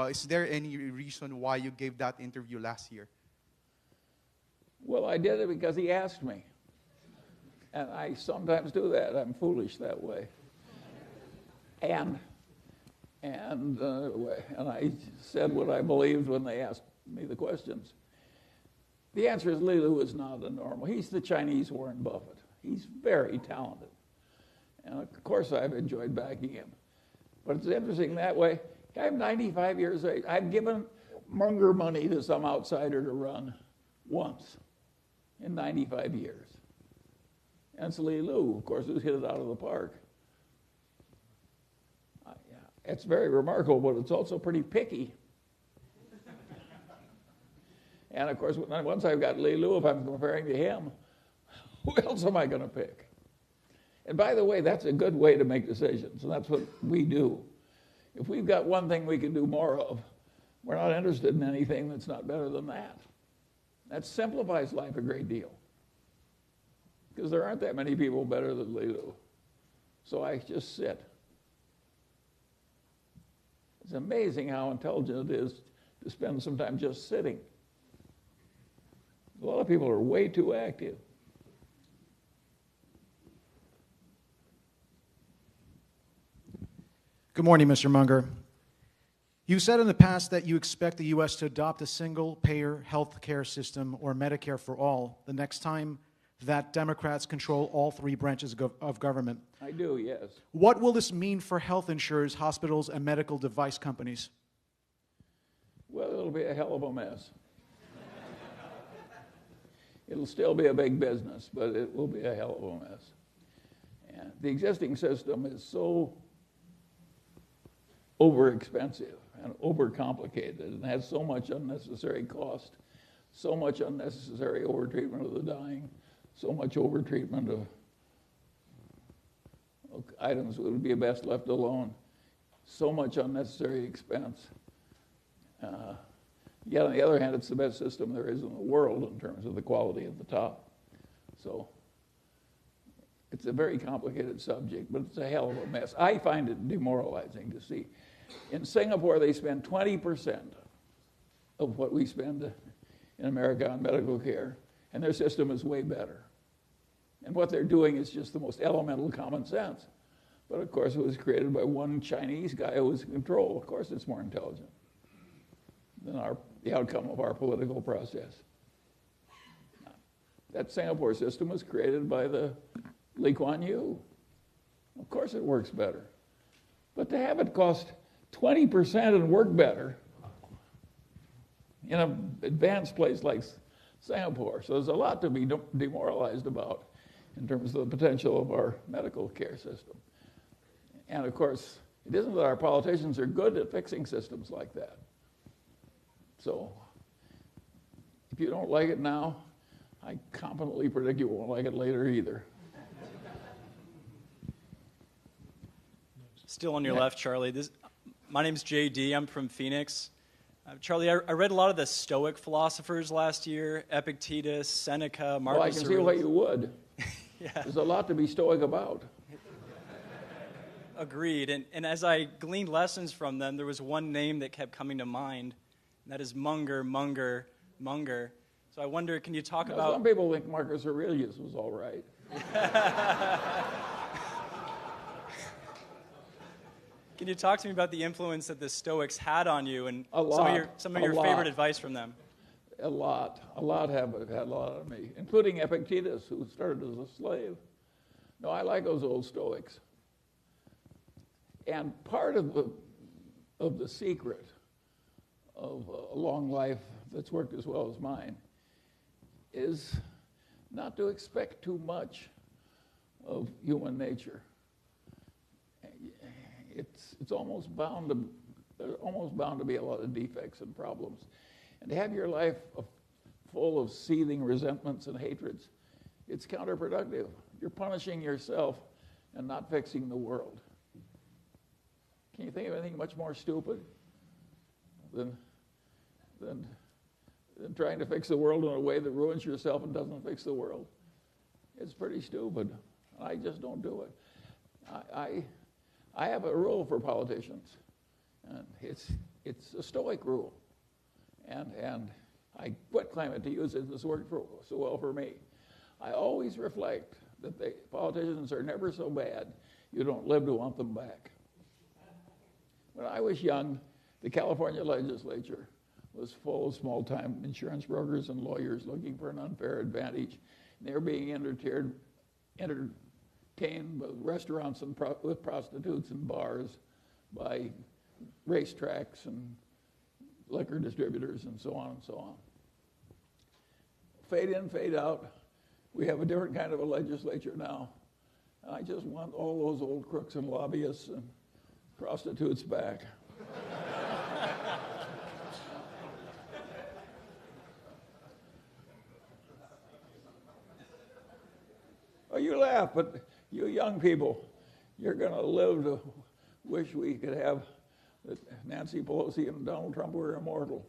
I: Is there any reason why you gave that interview last year?
A: Well, I did it because he asked me. And I sometimes do that. I'm foolish that way. And I said what I believed when they asked me the questions. The answer is Li Lu is not a normal. He's the Chinese Warren Buffett. He's very talented. And of course I've enjoyed backing him. But it's interesting that way. I'm 95 years old. I've given Munger money to some outsider to run once in 95 years. And it's Li Lu, of course, who's hit it out of the park. It's very remarkable, but it's also pretty picky. And of course, once I've got Li Lu, if I'm comparing to him, who else am I going to pick? And by the way, that's a good way to make decisions, and that's what we do. If we've got one thing we can do more of, we're not interested in anything that's not better than that. That simplifies life a great deal, because there aren't that many people better than Li Lu. So I just sit. It's amazing how intelligent it is to spend some time just sitting. A lot of people are way too active.
J: Good morning, Mr. Munger. You said in the past that you expect the U.S. to adopt a single-payer health care system, or Medicare for all, the next time that Democrats control all three branches of government.
A: I do, yes.
J: What will this mean for health insurers, hospitals, and medical device companies?
A: Well, it'll be a hell of a mess. It'll still be a big business, but it will be a hell of a mess. And the existing system is so overexpensive and overcomplicated and has so much unnecessary cost, so much unnecessary overtreatment of the dying, so much overtreatment of items that would be best left alone, so much unnecessary expense. Yet on the other hand, it's the best system there is in the world in terms of the quality at the top. So it's a very complicated subject, but it's a hell of a mess. I find it demoralizing to see. In Singapore, they spend 20% of what we spend in America on medical care, and their system is way better. And what they're doing is just the most elemental common sense. But of course, it was created by one Chinese guy who was in control. Of course, it's more intelligent than the outcome of our political process. That Singapore system was created by the Lee Kuan Yew. Of course it works better. But to have it cost 20% and work better in an advanced place like Singapore. So there's a lot to be demoralized about in terms of the potential of our medical care system. And of course, it isn't that our politicians are good at fixing systems like that. So if you don't like it now, I confidently predict you won't like it later either.
K: Still on your left, Charlie. My name's JD. I'm from Phoenix. Charlie, I read a lot of the Stoic philosophers last year, Epictetus, Seneca, Marcus Aurelius.
A: Well, I can see why you would.
K: Yeah.
A: There's a lot to be Stoic about.
K: Agreed. And as I gleaned lessons from them, there was one name that kept coming to mind, and that is Munger. So I wonder, can you talk about...
A: Some people think Marcus Aurelius was all right.
K: Can you talk to me about the influence that the Stoics had on you and some of your
A: lot.
K: favorite advice from them?
A: A lot have had a lot on me, including Epictetus, who started as a slave. No, I like those old Stoics. And part of the secret of a long life that's worked as well as mine is not to expect too much of human nature. It's almost bound to be a lot of defects and problems. And to have your life full of seething resentments and hatreds, it's counterproductive. You're punishing yourself and not fixing the world. Can you think of anything much more stupid than trying to fix the world in a way that ruins yourself and doesn't fix the world? It's pretty stupid. I just don't do it. I have a rule for politicians, and it's a stoic rule, and I quit claiming to use it. It's worked so well for me. I always reflect that the politicians are never so bad you don't live to want them back. When I was young, the California legislature was full of small-time insurance brokers and lawyers looking for an unfair advantage. And they were being entertained with restaurants and with prostitutes and bars by racetracks and liquor distributors and so on and so on. Fade in, fade out. We have a different kind of a legislature now. And I just want all those old crooks and lobbyists and prostitutes back. Oh, you laugh, but you young people, you're going to live to wish we could have that Nancy Pelosi and Donald Trump were immortal.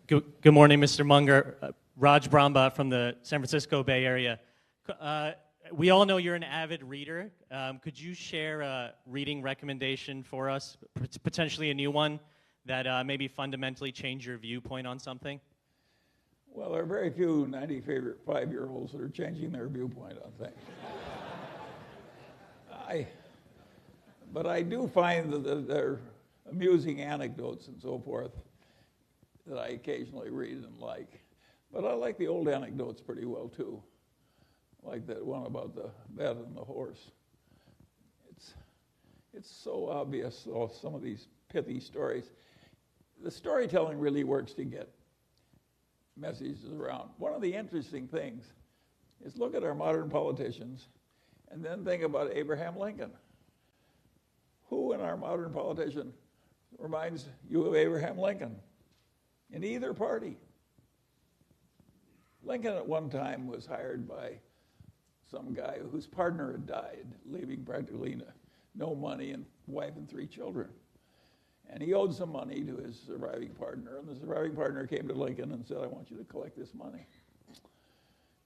L: Good morning, Mr. Munger. Raj Brahma from the San Francisco Bay Area. We all know you're an avid reader. Could you share a reading recommendation for us, potentially a new one, that maybe fundamentally change your viewpoint on something?
A: Well, there are very few 95-year-olds that are changing their viewpoint on things. But I do find that there are amusing anecdotes and so forth that I occasionally read and like. But I like the old anecdotes pretty well, too. Like that one about the vet and the horse. It's so obvious, some of these pithy stories. The storytelling really works to get messages around. One of the interesting things is look at our modern politicians and then think about Abraham Lincoln. Who in our modern politician reminds you of Abraham Lincoln? In either party. Lincoln at one time was hired by some guy whose partner had died, leaving practically no money and wife and 3 children. And he owed some money to his surviving partner, and the surviving partner came to Lincoln and said, I want you to collect this money.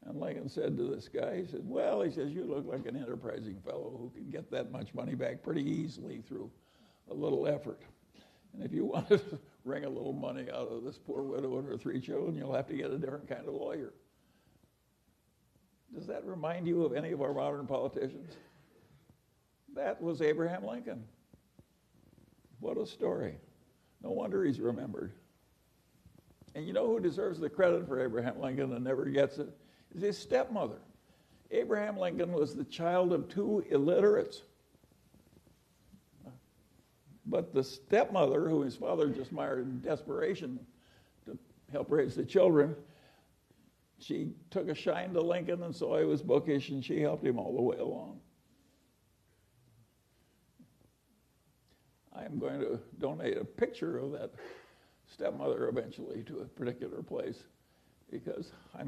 A: And Lincoln said to this guy, he said, well, he says, you look like an enterprising fellow who can get that much money back pretty easily through a little effort. And if you want to wring a little money out of this poor widow and her 3 children, you'll have to get a different kind of lawyer. Does that remind you of any of our modern politicians? That was Abraham Lincoln. What a story. No wonder he's remembered. And you know who deserves the credit for Abraham Lincoln and never gets it? Is his stepmother. Abraham Lincoln was the child of 2 illiterates. But the stepmother, who his father just married in desperation to help raise the children, she took a shine to Lincoln and saw he was bookish, and she helped him all the way along. I am going to donate a picture of that stepmother eventually to a particular place because I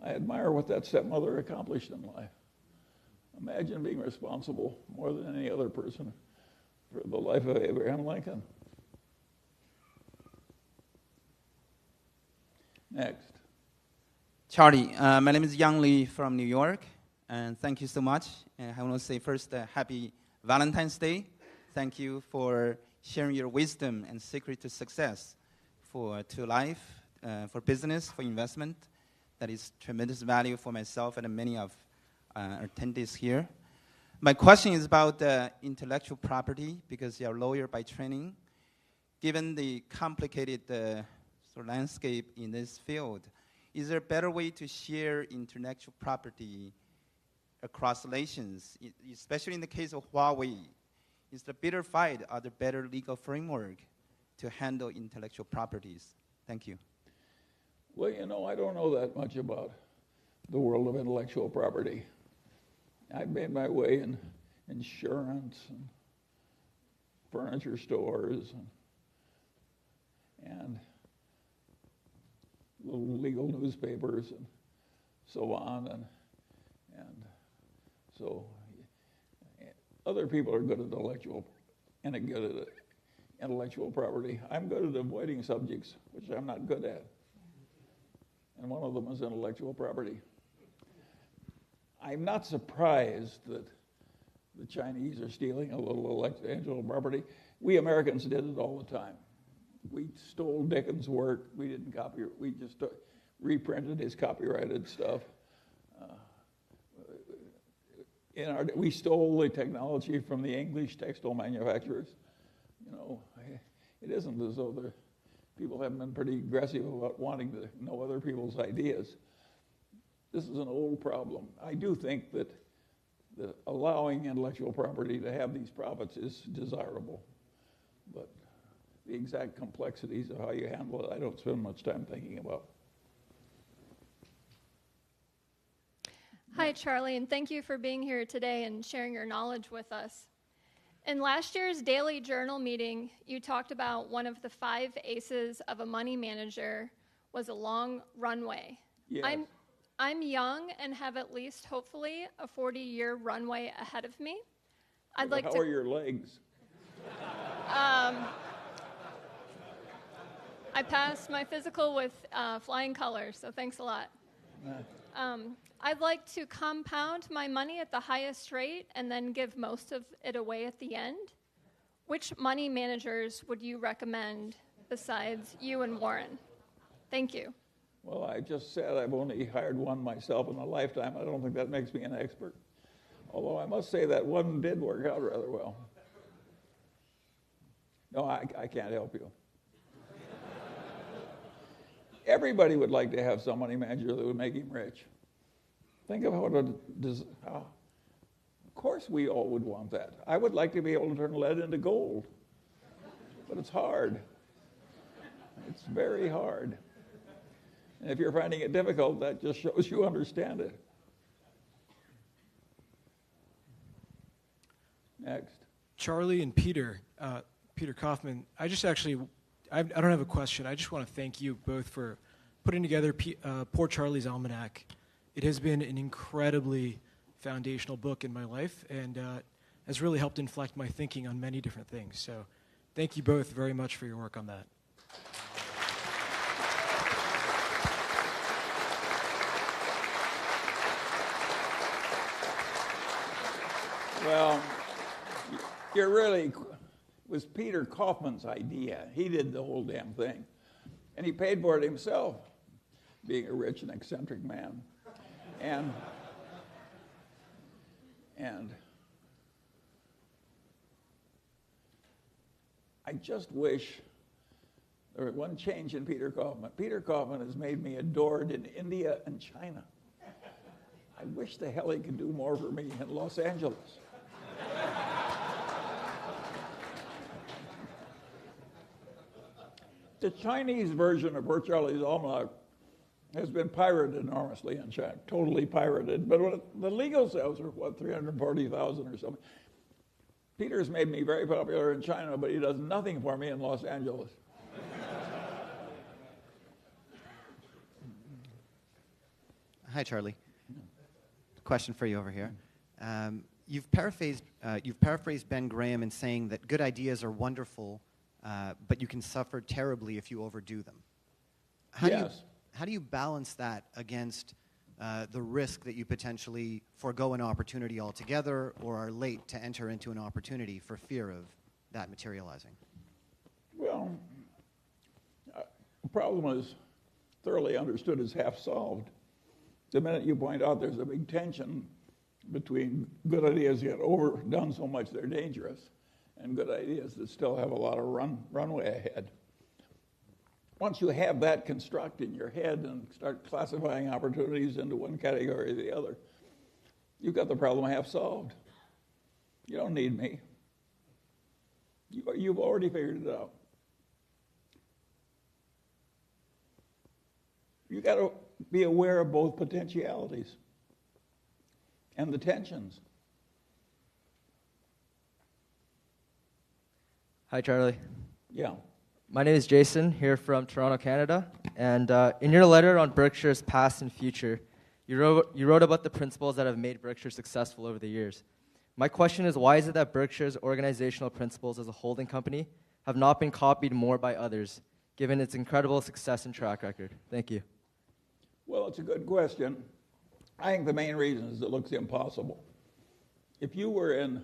A: admire what that stepmother accomplished in life. Imagine being responsible more than any other person for the life of Abraham Lincoln. Next.
M: Charlie, my name is Yang Lee from New York, and thank you so much. And I want to say first, happy Valentine's Day. Thank you for sharing your wisdom and secret to success to life, for business, for investment. That is tremendous value for myself and many of our attendees here. My question is about intellectual property, because you're a lawyer by training. Given the complicated landscape in this field, is there a better way to share intellectual property across nations, especially in the case of Huawei? Is the bidder fight or the better legal framework to handle intellectual properties? Thank you.
A: Well, you know, I don't know that much about the world of intellectual property. I've made my way in insurance and furniture stores and little legal newspapers and so on, and so other people are good at intellectual and good at intellectual property. I'm good at avoiding subjects, which I'm not good at. And one of them is intellectual property. I'm not surprised that the Chinese are stealing a little intellectual property. We Americans did it all the time. We stole Dickens' work. We didn't copy it. We just reprinted his copyrighted stuff. We stole the technology from the English textile manufacturers. You know, it isn't as though people haven't been pretty aggressive about wanting to know other people's ideas. This is an old problem. I do think that allowing intellectual property to have these profits is desirable, but the exact complexities of how you handle it, I don't spend much time thinking about.
G: Hi, Charlie, and thank you for being here today and sharing your knowledge with us. In last year's Daily Journal meeting, you talked about one of the 5 aces of a money manager was a long runway.
A: Yes.
G: I'm young and have at least, hopefully, a 40-year runway ahead of me.
A: How are your legs?
G: I passed my physical with flying colors, so thanks a lot. I'd like to compound my money at the highest rate and then give most of it away at the end. Which money managers would you recommend besides you and Warren? Thank you.
A: Well, I just said I've only hired one myself in a lifetime. I don't think that makes me an expert. Although I must say that one did work out rather well. No, I can't help you. Everybody would like to have some money manager that would make him rich. Think of how of course we all would want that. I would like to be able to turn lead into gold, but it's hard. It's very hard. And if you're finding it difficult, that just shows you understand it. Next.
N: Charlie and Peter Kaufman, I don't have a question. I just want to thank you both for putting together Poor Charlie's Almanac. It has been an incredibly foundational book in my life and has really helped inflect my thinking on many different things. So thank you both very much for your work on that.
A: Well, it was Peter Kaufman's idea. He did the whole damn thing. And he paid for it himself, being a rich and eccentric man. And I just wish there was one change in Peter Kaufman. Peter Kaufman has made me adored in India and China. I wish the hell he could do more for me in Los Angeles. The Chinese version of Poor Charlie's Almanac has been pirated enormously in China, totally pirated. But the legal sales are, 340,000 or something. Peter's made me very popular in China, but he does nothing for me in Los Angeles.
O: Hi, Charlie. Question for you over here. You've paraphrased Ben Graham in saying that good ideas are wonderful, but you can suffer terribly if you overdo them. How do you balance that against the risk that you potentially forego an opportunity altogether or are late to enter into an opportunity for fear of that materializing?
A: Well, the problem is thoroughly understood as half solved. The minute you point out there's a big tension between good ideas that get overdone so much they're dangerous and good ideas that still have a lot of runway ahead. Once you have that construct in your head and start classifying opportunities into one category or the other, you've got the problem half solved. You don't need me. You've already figured it out. You've got to be aware of both potentialities and the tensions.
P: Hi, Charlie.
A: Yeah.
P: My name is Jason, here from Toronto, Canada. And in your letter on Berkshire's past and future, you wrote about the principles that have made Berkshire successful over the years. My question is, why is it that Berkshire's organizational principles as a holding company have not been copied more by others, given its incredible success and track record? Thank you.
A: Well, it's a good question. I think the main reason is it looks impossible. If you were in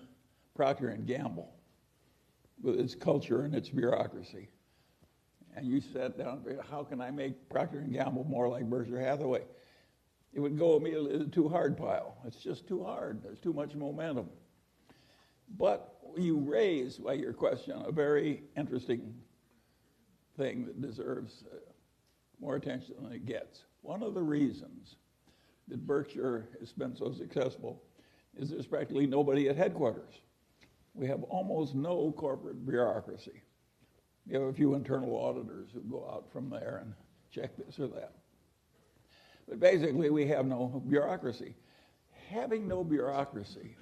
A: Procter & Gamble with its culture and its bureaucracy, and you sat down, how can I make Procter & Gamble more like Berkshire Hathaway? It would go immediately to the too hard pile. It's just too hard. There's too much momentum. But you raise, by your question, a very interesting thing that deserves more attention than it gets. One of the reasons that Berkshire has been so successful is there's practically nobody at headquarters. We have almost no corporate bureaucracy. We have a few internal auditors who go out from there and check this or that. But basically, we have no bureaucracy. Having no bureaucracy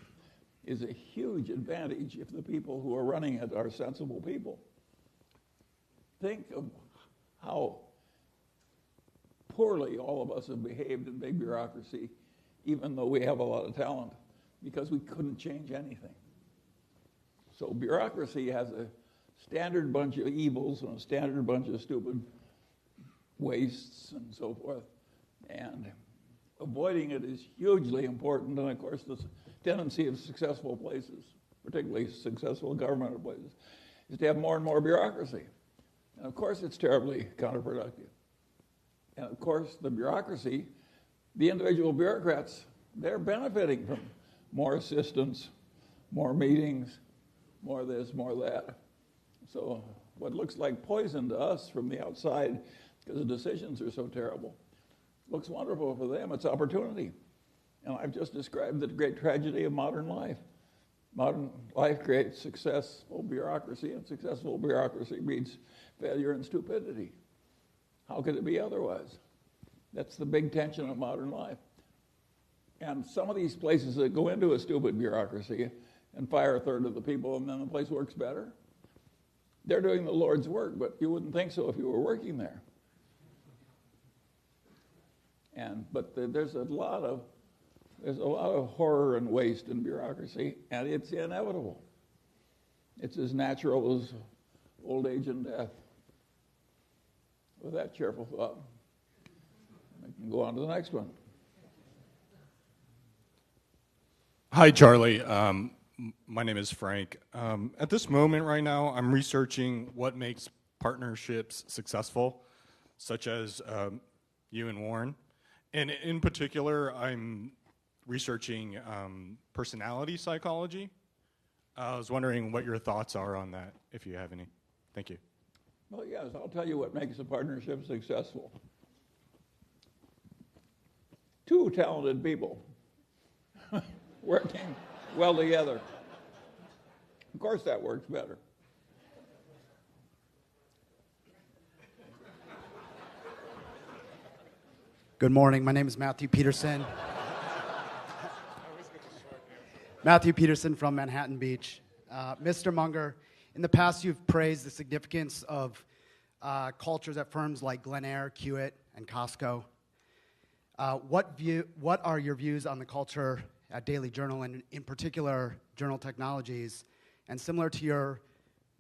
A: is a huge advantage if the people who are running it are sensible people. Think of how poorly all of us have behaved in big bureaucracy, even though we have a lot of talent, because we couldn't change anything. So bureaucracy has a standard bunch of evils and a standard bunch of stupid wastes and so forth. And avoiding it is hugely important. And of course, the tendency of successful places, particularly successful governmental places, is to have more and more bureaucracy. And of course, it's terribly counterproductive. And of course, the bureaucracy, the individual bureaucrats, they're benefiting from more assistance, more meetings, more this, more that. So what looks like poison to us from the outside, because the decisions are so terrible, looks wonderful for them. It's opportunity. And I've just described the great tragedy of modern life. Modern life creates successful bureaucracy, and successful bureaucracy breeds failure and stupidity. How could it be otherwise? That's the big tension of modern life. And some of these places that go into a stupid bureaucracy and fire a third of the people and then the place works better, they're doing the Lord's work, but you wouldn't think so if you were working there. But there's a lot of horror and waste in bureaucracy, and it's inevitable. It's as natural as old age and death. With that cheerful thought, I can go on to the next one.
D: Hi, Charlie. My name is Frank. At this moment right now, I'm researching what makes partnerships successful, such as you and Warren. And in particular, I'm researching personality psychology. I was wondering what your thoughts are on that, if you have any. Thank you.
A: Well, yes, I'll tell you what makes a partnership successful. Two talented people working well together. Of course, that works better.
Q: Good morning. My name is Matthew Peterson. Matthew Peterson from Manhattan Beach. Mr. Munger, in the past you've praised the significance of cultures at firms like Glenair, Hewitt, and Costco. What are your views on the culture at Daily Journal, and in particular, Journal Technologies? And similar to your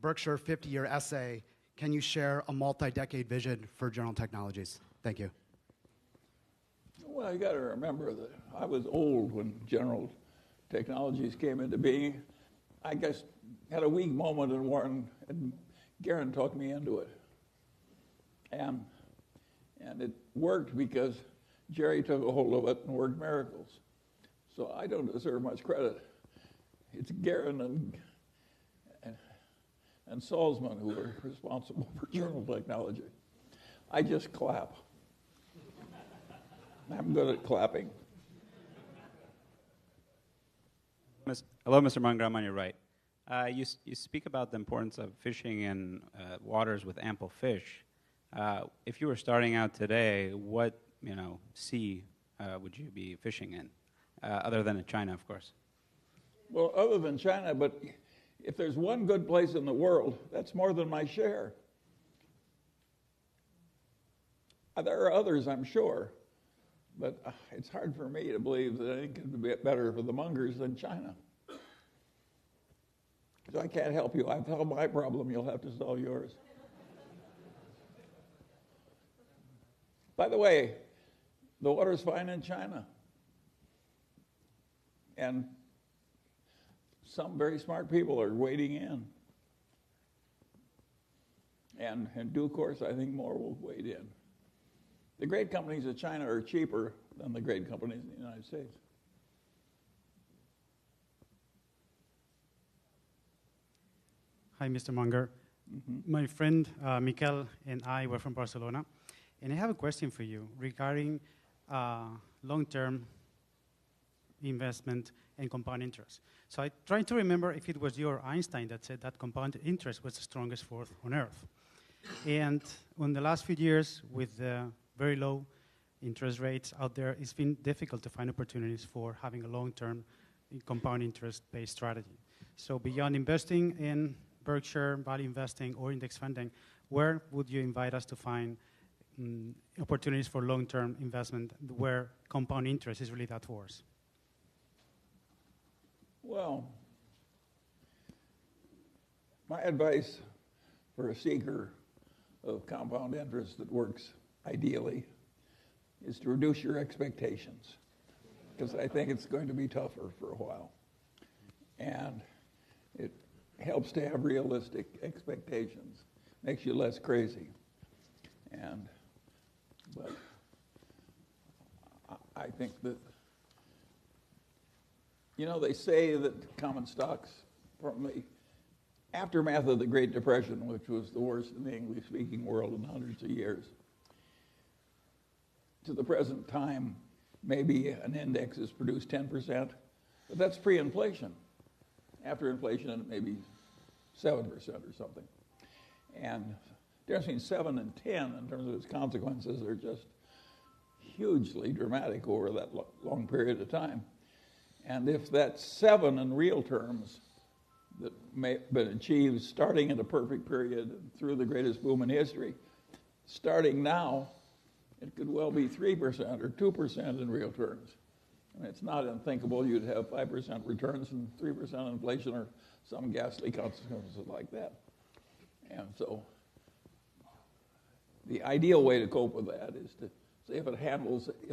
Q: Berkshire 50-year essay, can you share a multi-decade vision for Journal Technologies? Thank you.
A: Well, you got to remember that I was old when General Technologies came into being. I guess had a weak moment, and Warren and Garen talked me into it. And it worked because Jerry took a hold of it and worked miracles. So I don't deserve much credit. It's Garen and Salzman who are responsible for Journal Technology. I just clap. I'm good at clapping.
R: Hello, Mr. Munger. I'm on your right. You speak about the importance of fishing in waters with ample fish. If you were starting out today, what sea would you be fishing in, other than in China, of course?
A: Well, other than China, but if there's one good place in the world, that's more than my share. There are others, I'm sure, but it's hard for me to believe that anything could be better for the Mungers than China. So I can't help you. I've solved my problem. You'll have to solve yours. By the way, the water's fine in China. And some very smart people are wading in. And in due course, I think more will wade in. The great companies of China are cheaper than the great companies in the United States.
S: Hi, Mr. Munger. My friend Mikel and I were from Barcelona, and I have a question for you regarding long-term investment and compound interest. So I tried to remember if it was you or Einstein that said that compound interest was the strongest force on Earth. And in the last few years, with the very low interest rates out there, it's been difficult to find opportunities for having a long-term compound interest-based strategy. So beyond investing in Berkshire, value investing, or index funding, where would you invite us to find opportunities for long-term investment where compound interest is really that force?
A: Well, my advice for a seeker of compound interest that works ideally is to reduce your expectations, because I think it's going to be tougher for a while. And it helps to have realistic expectations, makes you less crazy. But I think that, you know, they say that common stocks from the aftermath of the Great Depression, which was the worst in the English-speaking world in hundreds of years, to the present time, maybe an index has produced 10%, but that's pre-inflation. After inflation, it may be 7% or something. And the difference between 7 and 10 in terms of its consequences are just hugely dramatic over that long period of time. And if that 7 in real terms that may have been achieved starting in a perfect period through the greatest boom in history, starting now, it could well be 3% or 2% in real terms. I mean, it's not unthinkable you'd have 5% returns and 3% inflation or some ghastly consequences like that. And so the ideal way to cope with that is to say if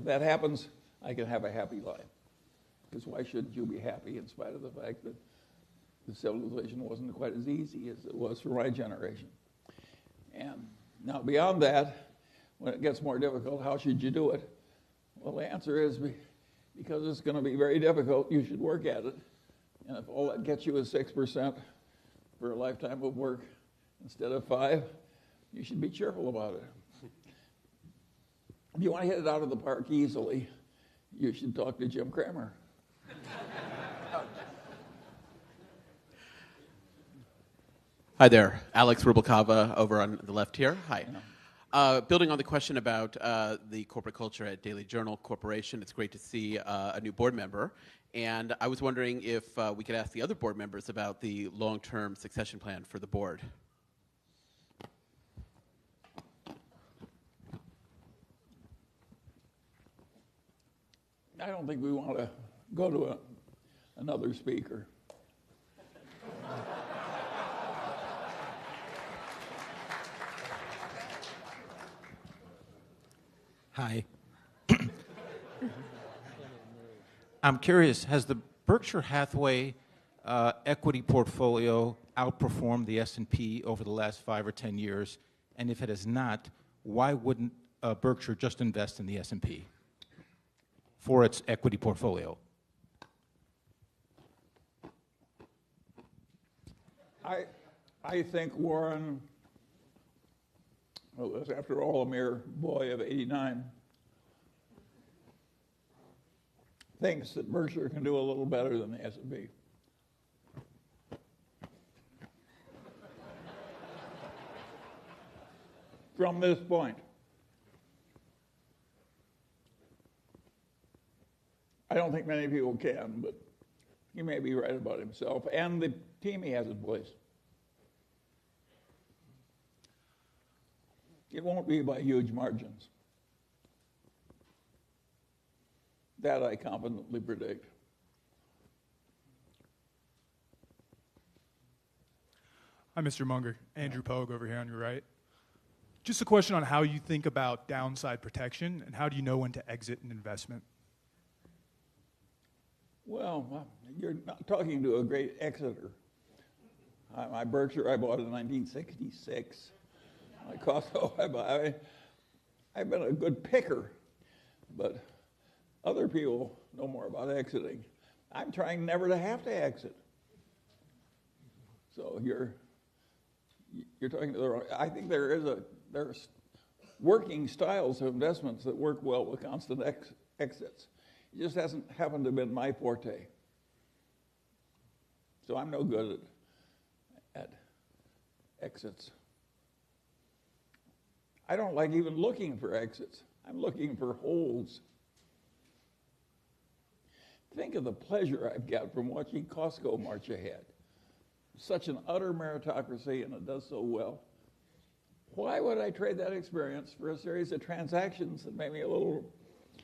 A: that happens, I can have a happy life. Because why shouldn't you be happy in spite of the fact that the civilization wasn't quite as easy as it was for my generation? And now beyond that, when it gets more difficult, how should you do it? Well, the answer is because it's going to be very difficult, you should work at it. And if all that gets you is 6% for a lifetime of work instead of 5%, you should be cheerful about it. If you want to hit it out of the park easily, you should talk to Jim Cramer.
T: Hi there, Alex Rubalcava over on the left here. Hi. Building on the question about the corporate culture at Daily Journal Corporation, it's great to see a new board member. And I was wondering if we could ask the other board members about the long-term succession plan for the board.
A: I don't think we want to go to another speaker.
U: Hi. I'm curious, has the Berkshire Hathaway equity portfolio outperformed the S&P over the last 5 or 10 years? And if it has not, why wouldn't Berkshire just invest in the S&P for its equity portfolio?
A: I think Warren, was after all a mere boy of 89, thinks that Berkshire can do a little better than the S&P. From this point. I don't think many people can, but he may be right about himself and the team he has in place. It won't be by huge margins. That I confidently predict.
B: Hi, Mr. Munger. Andrew Pogue over here on your right. Just a question on how you think about downside protection and how do you know when to exit an investment?
A: Well, you're not talking to a great exiter. My Berkshire I bought in 1966. My Costco I've been a good picker, but other people know more about exiting. I'm trying never to have to exit. So you're talking to the wrong. I think there's working styles of investments that work well with constant exits. It just hasn't happened to have been my forte. So I'm no good at exits. I don't like even looking for exits. I'm looking for holds. Think of the pleasure I've got from watching Costco march ahead. Such an utter meritocracy, and it does so well. Why would I trade that experience for a series of transactions that made me a little...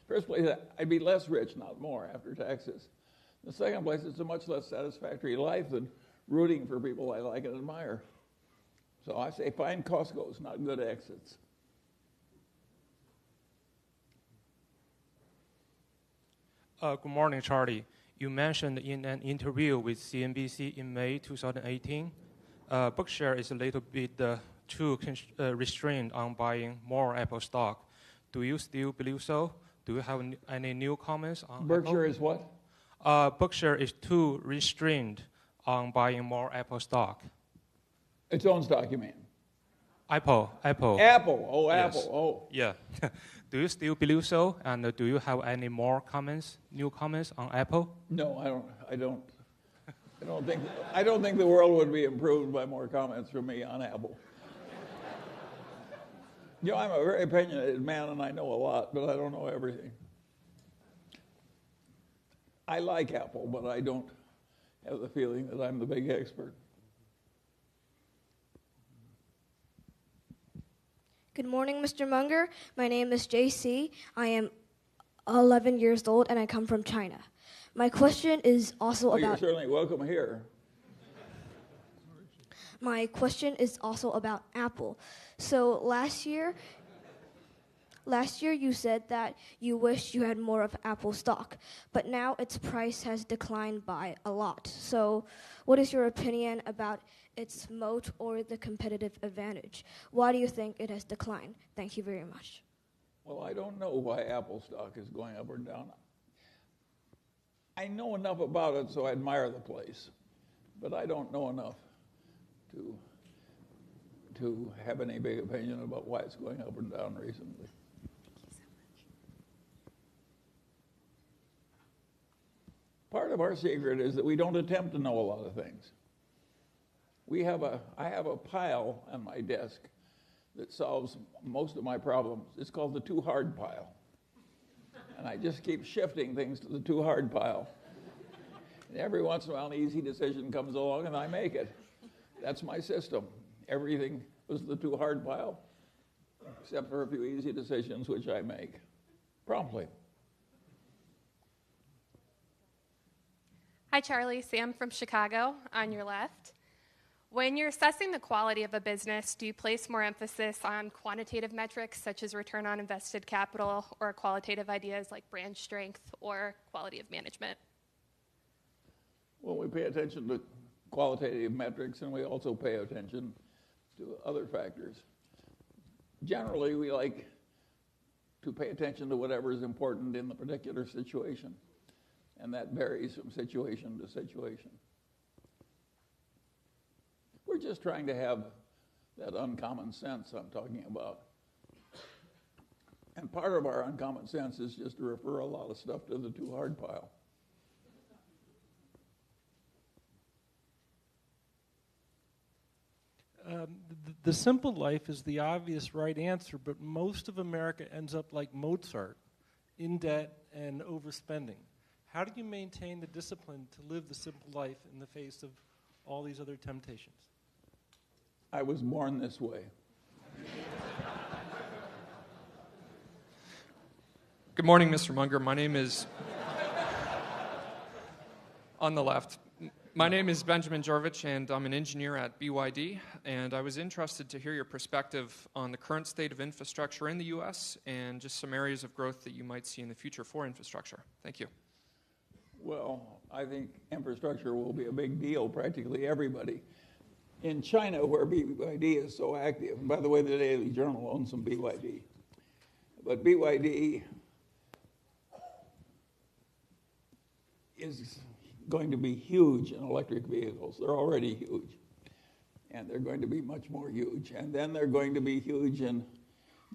A: First place, I'd be less rich, not more, after taxes. In the second place, it's a much less satisfactory life than rooting for people I like and admire. So I say find Costco's, not good exits.
V: Good morning, Charlie. You mentioned in an interview with CNBC in May 2018, Berkshire is a little bit too restrained on buying more Apple stock. Do you still believe so? Do you have any new comments on
A: Berkshire
V: Apple?
A: is what?
V: Berkshire is too restrained on buying more Apple stock.
A: Its own stock, you mean?
V: Apple.
A: Apple. Oh,
V: Yes.
A: Apple. Oh.
V: Yeah. Do you still believe so? And do you have any more comments, new comments on Apple?
A: No, I don't think the world would be improved by more comments from me on Apple. You know, I'm a very opinionated man and I know a lot, but I don't know everything. I like Apple, but I don't have the feeling that I'm the big expert.
W: Good morning, Mr. Munger. My name is JC. I am 11 years old and I come from China. My question is also
A: You're
W: about...
A: certainly welcome here.
W: My question is also about Apple. So last year you said that you wished you had more of Apple stock, but now its price has declined by a lot. So what is your opinion about its moat or the competitive advantage? Why do you think it has declined? Thank you very much.
A: Well, I don't know why Apple stock is going up or down. I know enough about it, so I admire the place, but I don't know enough to have any big opinion about why it's going up and down recently. Part of our secret is that we don't attempt to know a lot of things. I have a pile on my desk that solves most of my problems. It's called the too hard pile. And I just keep shifting things to the too hard pile. And every once in a while, an easy decision comes along and I make it. That's my system. Everything was the too hard pile, except for a few easy decisions, which I make promptly.
X: Hi, Charlie. Sam from Chicago on your left. When you're assessing the quality of a business, do you place more emphasis on quantitative metrics such as return on invested capital or qualitative ideas like brand strength or quality of management?
A: Well, we pay attention to qualitative metrics and we also pay attention to other factors. Generally, we like to pay attention to whatever is important in the particular situation, and that varies from situation to situation. We're just trying to have that uncommon sense I'm talking about. And part of our uncommon sense is just to refer a lot of stuff to the too hard pile.
Y: The simple life is the obvious right answer, but most of America ends up like Mozart, in debt and overspending. How do you maintain the discipline to live the simple life in the face of all these other temptations?
A: I was born this way.
Z: Good morning, Mr. Munger. My name is, on the left,
C: My name is Benjamin Jorvich, and I'm an engineer at BYD, and I was interested to hear your perspective on the current state of infrastructure in the U.S. and just some areas of growth that you might see in the future for infrastructure. Thank you.
A: Well, I think infrastructure will be a big deal, practically everybody. In China, where BYD is so active, and by the way, the Daily Journal owns some BYD, but BYD is going to be huge in electric vehicles. They're already huge, and they're going to be much more huge. And then they're going to be huge in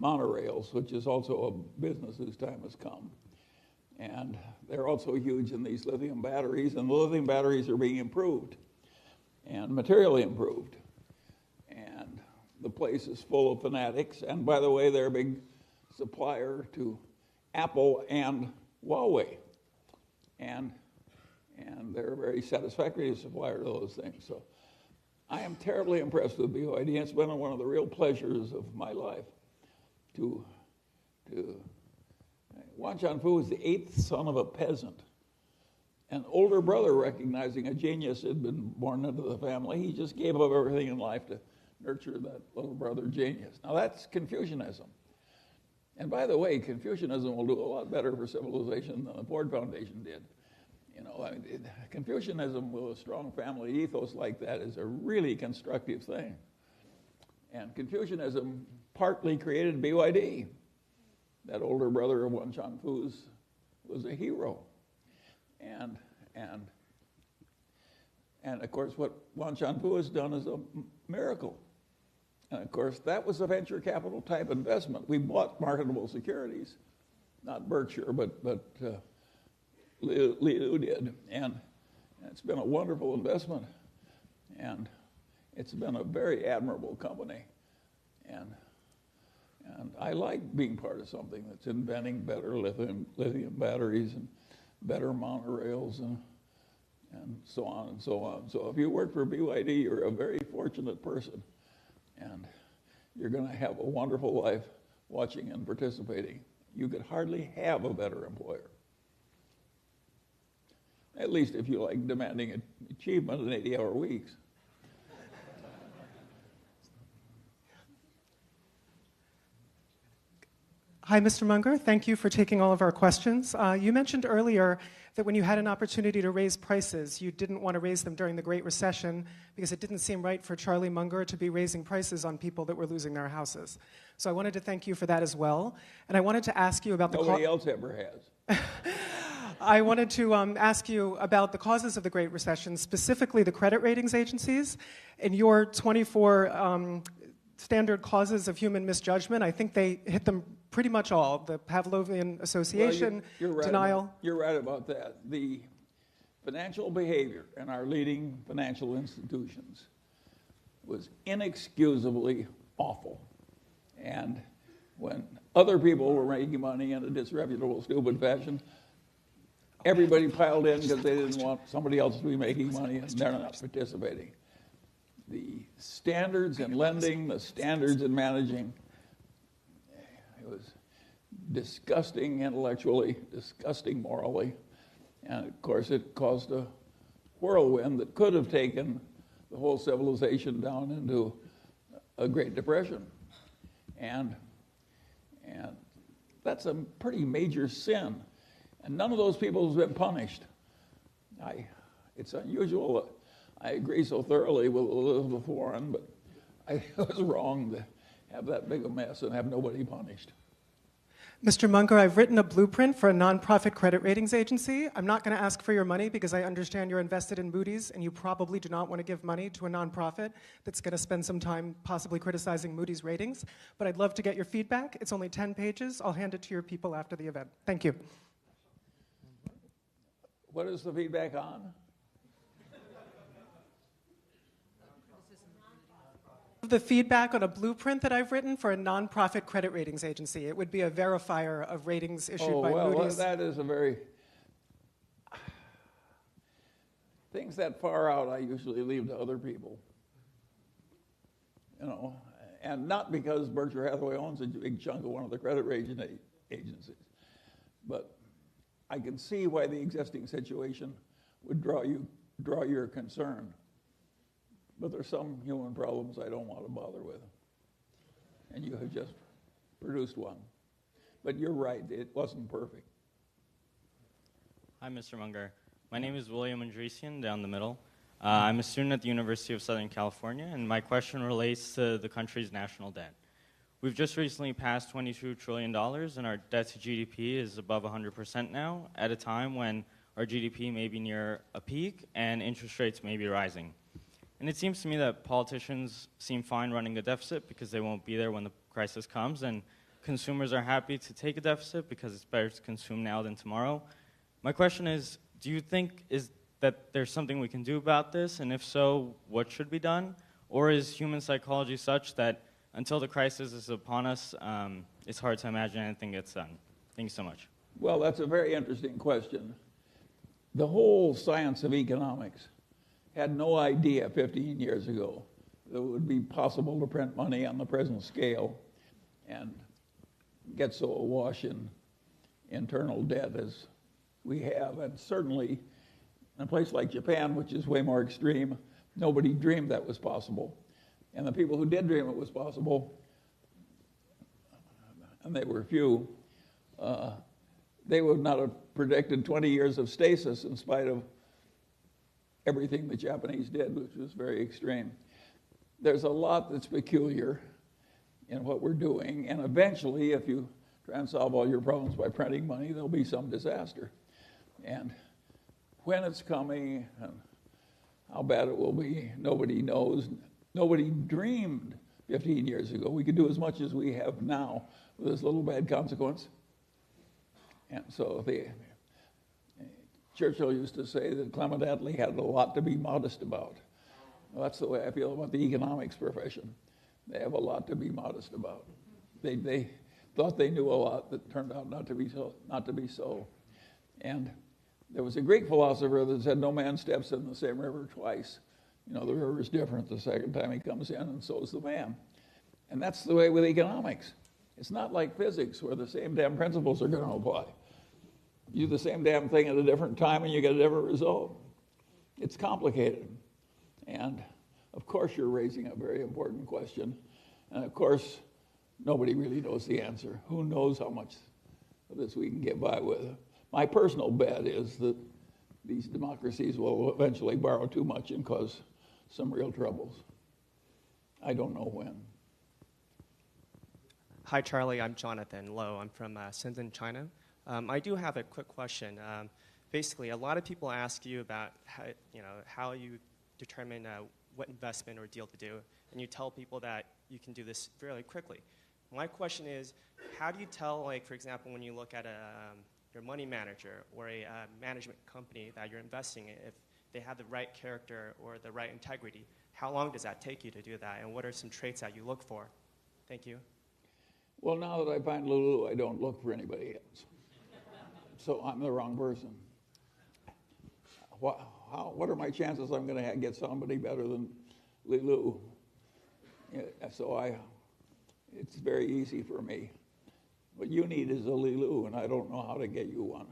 A: monorails, which is also a business whose time has come. And they're also huge in these lithium batteries, and the lithium batteries are being improved and materially improved. And the place is full of fanatics. And by the way, they're a big supplier to Apple and Huawei. And they're a very satisfactory supplier to those things. So I am terribly impressed with BYD. It's been one of the real pleasures of my life to Wan Chuanfu was the 8th son of a peasant. An older brother, recognizing a genius had been born into the family, he just gave up everything in life to nurture that little brother genius. Now that's Confucianism. And by the way, Confucianism will do a lot better for civilization than the Ford Foundation did. You know, Confucianism with a strong family ethos like that is a really constructive thing. And Confucianism partly created BYD. That older brother of Wan Chuanfu's was a hero. And of course, what Wan Chuanfu has done is a miracle. And of course, that was a venture capital type investment. We bought marketable securities, not Berkshire, but Liu did, and it's been a wonderful investment, and it's been a very admirable company, and I like being part of something that's inventing better lithium batteries and better monorails and so on and so on. So if you work for BYD, you're a very fortunate person, and you're going to have a wonderful life watching and participating. You could hardly have a better employer. At least if you like demanding achievement in 80-hour weeks.
E: Hi, Mr. Munger. Thank you for taking all of our questions. You mentioned earlier that when you had an opportunity to raise prices, you didn't want to raise them during the Great Recession because it didn't seem right for Charlie Munger to be raising prices on people that were losing their houses. So I wanted to thank you for that as well. And I wanted to ask you about
A: Nobody else ever has.
E: I wanted to ask you about the causes of the Great Recession, specifically the credit ratings agencies. In your 24 standard causes of human misjudgment, I think they hit them pretty much all. The Pavlovian association,
A: well, you're right
E: denial.
A: You're right about that. The financial behavior in our leading financial institutions was inexcusably awful. And when other people were making money in a disreputable, stupid fashion, everybody piled in because they didn't want somebody else to be making money, and they're not participating. The standards in lending, the standards in managing, it was disgusting intellectually, disgusting morally, and of course it caused a whirlwind that could have taken the whole civilization down into a Great Depression. And that's a pretty major sin. And none of those people has been punished. It's unusual. I agree so thoroughly with Elizabeth Warren, but it was wrong to have that big a mess and have nobody punished.
E: Mr. Munger, I've written a blueprint for a nonprofit credit ratings agency. I'm not going to ask for your money because I understand you're invested in Moody's and you probably do not want to give money to a nonprofit that's going to spend some time possibly criticizing Moody's ratings. But I'd love to get your feedback. It's only 10 pages. I'll hand it to your people after the event. Thank you.
A: What is the feedback on?
E: The feedback on a blueprint that I've written for a nonprofit credit ratings agency. It would be a verifier of ratings issued by Moody's.
A: That is a very... Things that far out I usually leave to other people. You know, and not because Berkshire Hathaway owns a big chunk of one of the credit rating agencies, but I can see why the existing situation would draw you draw your concern. But there's some human problems I don't want to bother with. And you have just produced one. But you're right, it wasn't perfect.
F: Hi, Mr. Munger. My name is William Andresian, down the middle. I'm a student at the University of Southern California, and my question relates to the country's national debt. We've just recently passed $22 trillion, and our debt to GDP is above 100% now, at a time when our GDP may be near a peak and interest rates may be rising. And it seems to me that politicians seem fine running a deficit because they won't be there when the crisis comes, and consumers are happy to take a deficit because it's better to consume now than tomorrow. My question is, do you think that there's something we can do about this, and if so, what should be done? Or is human psychology such that until the crisis is upon us, it's hard to imagine anything gets done? Thank you so much.
A: Well, that's a very interesting question. The whole science of economics had no idea 15 years ago that it would be possible to print money on the present scale and get so awash in internal debt as we have. And certainly in a place like Japan, which is way more extreme, nobody dreamed that was possible. And the people who did dream it was possible, and they were few, they would not have predicted 20 years of stasis in spite of everything the Japanese did, which was very extreme. There's a lot that's peculiar in what we're doing, and eventually, if you try and solve all your problems by printing money, there'll be some disaster. And when it's coming and how bad it will be, nobody knows. Nobody dreamed 15 years ago we could do as much as we have now with this little bad consequence. And so Churchill used to say that Clement Attlee had a lot to be modest about. Well, that's the way I feel about the economics profession. They have a lot to be modest about. They thought they knew a lot that turned out not to be so. And there was a Greek philosopher that said, no man steps in the same river twice. You know, the river is different the second time he comes in, and so is the man. And that's the way with economics. It's not like physics where the same damn principles are going to apply. You do the same damn thing at a different time and you get a different result. It's complicated. And of course you're raising a very important question. And of course, nobody really knows the answer. Who knows how much of this we can get by with? My personal bet is that these democracies will eventually borrow too much and cause some real troubles. I don't know when.
H: Hi, Charlie. I'm Jonathan Lowe. I'm from Shenzhen, China. I do have a quick question. Basically, a lot of people ask you about how you determine what investment or deal to do, and you tell people that you can do this fairly quickly. My question is, how do you tell, like, for example, when you look at your money manager or a management company that you're investing in, if they have the right character or the right integrity, how long does that take you to do that, and what are some traits that you look for? Thank you.
A: Well, now that I find Lulu, I don't look for anybody else. So I'm the wrong person. What are my chances I'm going to get somebody better than Lulu? So it's very easy for me. What you need is a Lulu, and I don't know how to get you one.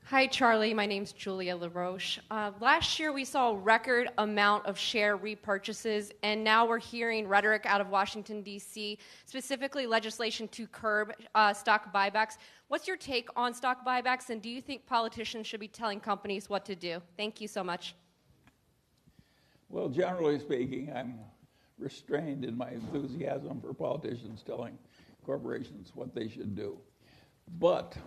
I: Hi, Charlie. My name's Julia LaRoche. Last year, we saw a record amount of share repurchases, and now we're hearing rhetoric out of Washington, D.C., specifically legislation to curb stock buybacks. What's your take on stock buybacks, and do you think politicians should be telling companies what to do? Thank you so much.
A: Well, generally speaking, I'm restrained in my enthusiasm for politicians telling corporations what they should do. But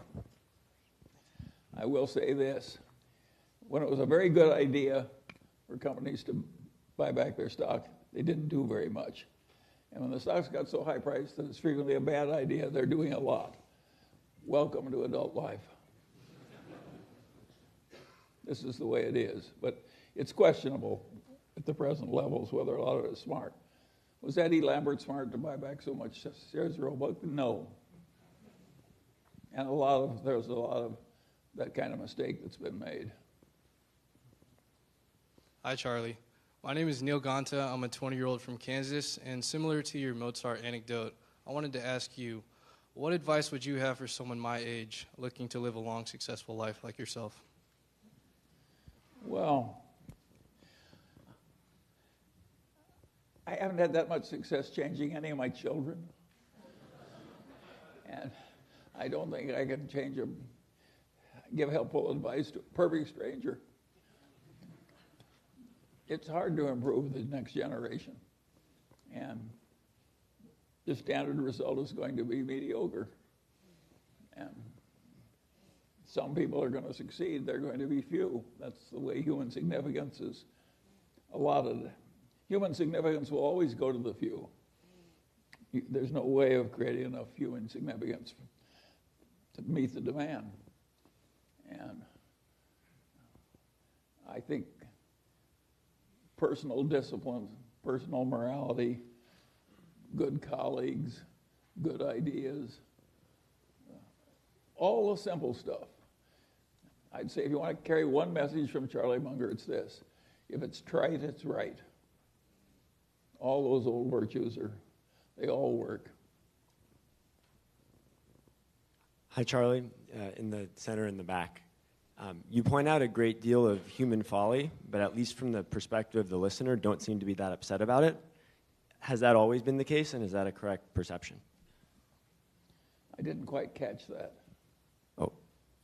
A: I will say this. When it was a very good idea for companies to buy back their stock, they didn't do very much. And when the stocks got so high priced that it's frequently a bad idea, they're doing a lot. Welcome to adult life. This is the way it is. But it's questionable at the present levels whether a lot of it is smart. Was Eddie Lambert smart to buy back so much shares of Roebuck? No. And there's a lot of that kind of mistake that's been made.
J: Hi, Charlie. My name is Neil Ganta. I'm a 20-year-old from Kansas, and similar to your Mozart anecdote, I wanted to ask you, What advice would you have for someone my age looking to live a long, successful life like yourself?
A: Well, I haven't had that much success changing any of my children. And I don't think I can give helpful advice to a perfect stranger. It's hard to improve the next generation. And the standard result is going to be mediocre. And some people are going to succeed, they're going to be few. That's the way human significance is allotted. Human significance will always go to the few. There's no way of creating enough human significance to meet the demand. And I think personal discipline, personal morality, good colleagues, good ideas, all the simple stuff. I'd say if you want to carry one message from Charlie Munger, it's this: if it's trite, it's right. All those old virtues they all work.
G: Hi, Charlie, in the center in the back. You point out a great deal of human folly, but at least from the perspective of the listener, don't seem to be that upset about it. Has that always been the case, and is that a correct perception?
A: I didn't quite catch that.
G: Oh,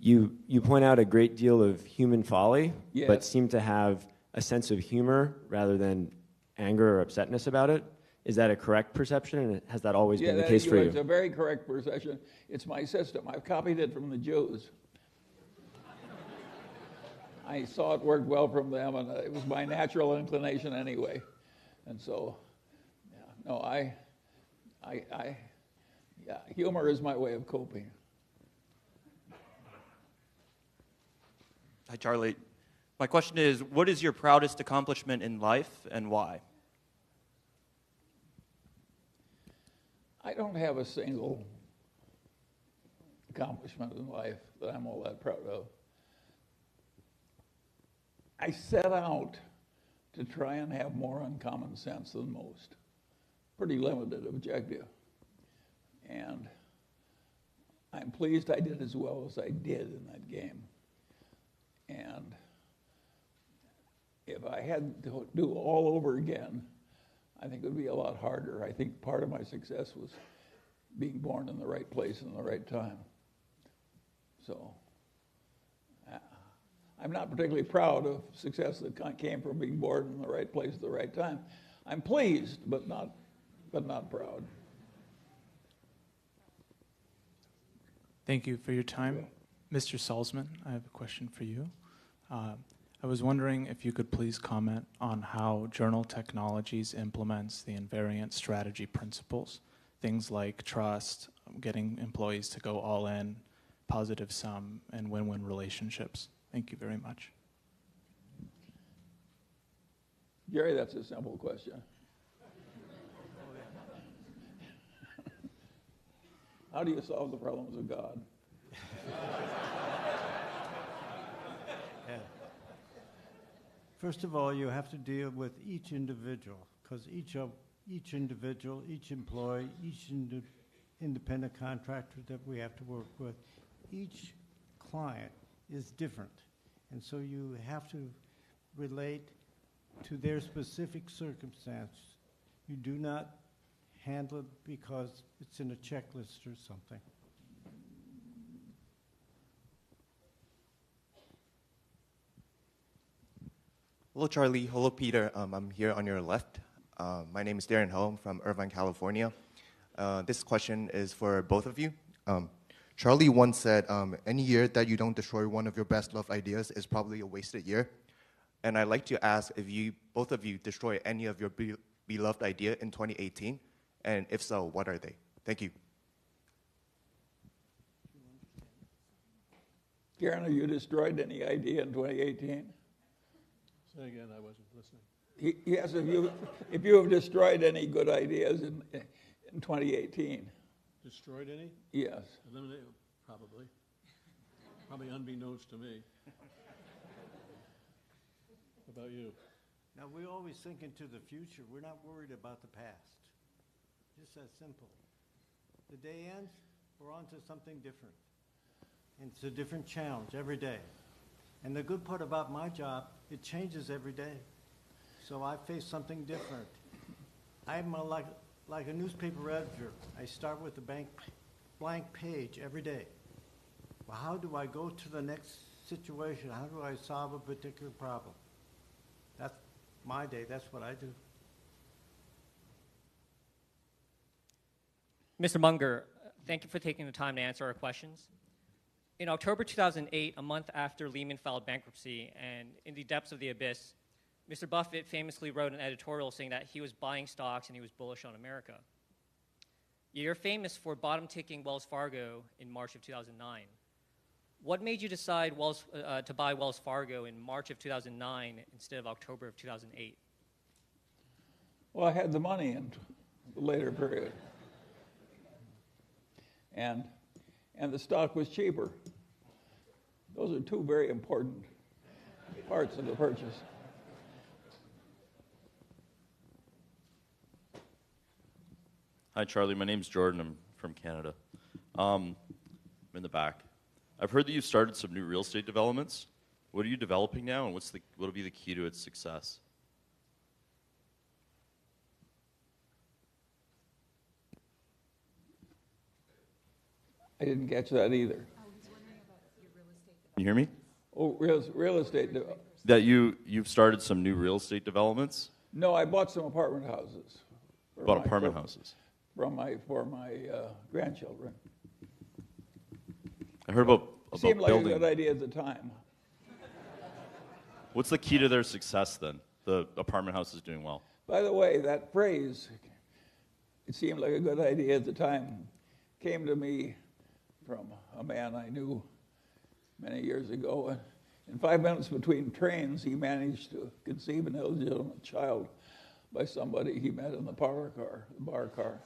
G: you point out a great deal of human folly,
A: Yes.
G: but seem to have a sense of humor rather than anger or upsetness about it. Is that a correct perception, and has that always been the case for you?
A: It's a very correct perception. It's my system. I've copied it from the Jews. I saw it worked well from them, and it was my natural inclination anyway. And so, humor is my way of coping.
K: Hi, Charlie. My question is, what is your proudest accomplishment in life and why?
A: I don't have a single accomplishment in life that I'm all that proud of. I set out to try and have more uncommon sense than most. Pretty limited objective. And I'm pleased I did as well as I did in that game. And if I had to do all over again, I think it would be a lot harder. I think part of my success was being born in the right place and the right time. So I'm not particularly proud of success that came from being born in the right place at the right time. I'm pleased, but not proud.
B: Thank you for your time. Mr. Salzman, I have a question for you. I was wondering if you could please comment on how Journal Technologies implements the invariant strategy principles, things like trust, getting employees to go all in, positive sum, and win-win relationships. Thank you very much.
A: Gary, that's a simple question. How do you solve the problems of God?
L: First of all, you have to deal with each individual, because each individual, each employee, each independent contractor that we have to work with, each client is different. And so you have to relate to their specific circumstance. You do not handle it because it's in a checklist or something.
M: Hello, Charlie. Hello, Peter. I'm here on your left. My name is Darren Ho. I'm from Irvine, California. This question is for both of you. Charlie once said, any year that you don't destroy one of your best loved ideas is probably a wasted year. And I'd like to ask if both of you destroy any of your beloved idea in 2018, and if so, what are they? Thank you.
A: Karen, have you destroyed any idea in 2018?
N: Say again, I wasn't listening.
A: Yes, if you have destroyed any good ideas in 2018.
N: Destroyed any?
A: Yes.
N: Eliminated, probably. Probably unbeknownst to me. How about you?
L: Now, we always think into the future. We're not worried about the past. Just that simple. The day ends, we're on to something different. And it's a different challenge every day. And the good part about my job, it changes every day. So I face something different. I'm like a newspaper editor. I start with a blank page every day. Well, how do I go to the next situation? How do I solve a particular problem? That's my day. That's what I do.
D: Mr. Munger, thank you for taking the time to answer our questions. In October 2008, a month after Lehman filed bankruptcy and in the depths of the abyss, Mr. Buffett famously wrote an editorial saying that he was buying stocks and he was bullish on America. You're famous for bottom-ticking Wells Fargo in March of 2009. What made you decide to buy Wells Fargo in March of 2009 instead of October of 2008?
A: Well, I had the money in the later period. And the stock was cheaper. Those are two very important parts of the purchase.
O: Hi, Charlie. My name's Jordan. I'm from Canada. I'm in the back. I've heard that you've started some new real estate developments. What are you developing now, and what'll be the key to its success?
A: I didn't catch that either.
O: Can you hear me?
A: Oh, real estate.
O: That you've started some new real estate developments?
A: No, I bought some apartment houses.
O: Bought apartment houses?
A: For my grandchildren.
O: I heard about
A: Seemed like
O: building.
A: a good idea at the time.
O: What's the key to their success then? The apartment house is doing well.
A: By the way, that phrase, it seemed like a good idea at the time, came to me from a man I knew many years ago. In 5 minutes between trains, he managed to conceive an illegitimate child by somebody he met in the bar car.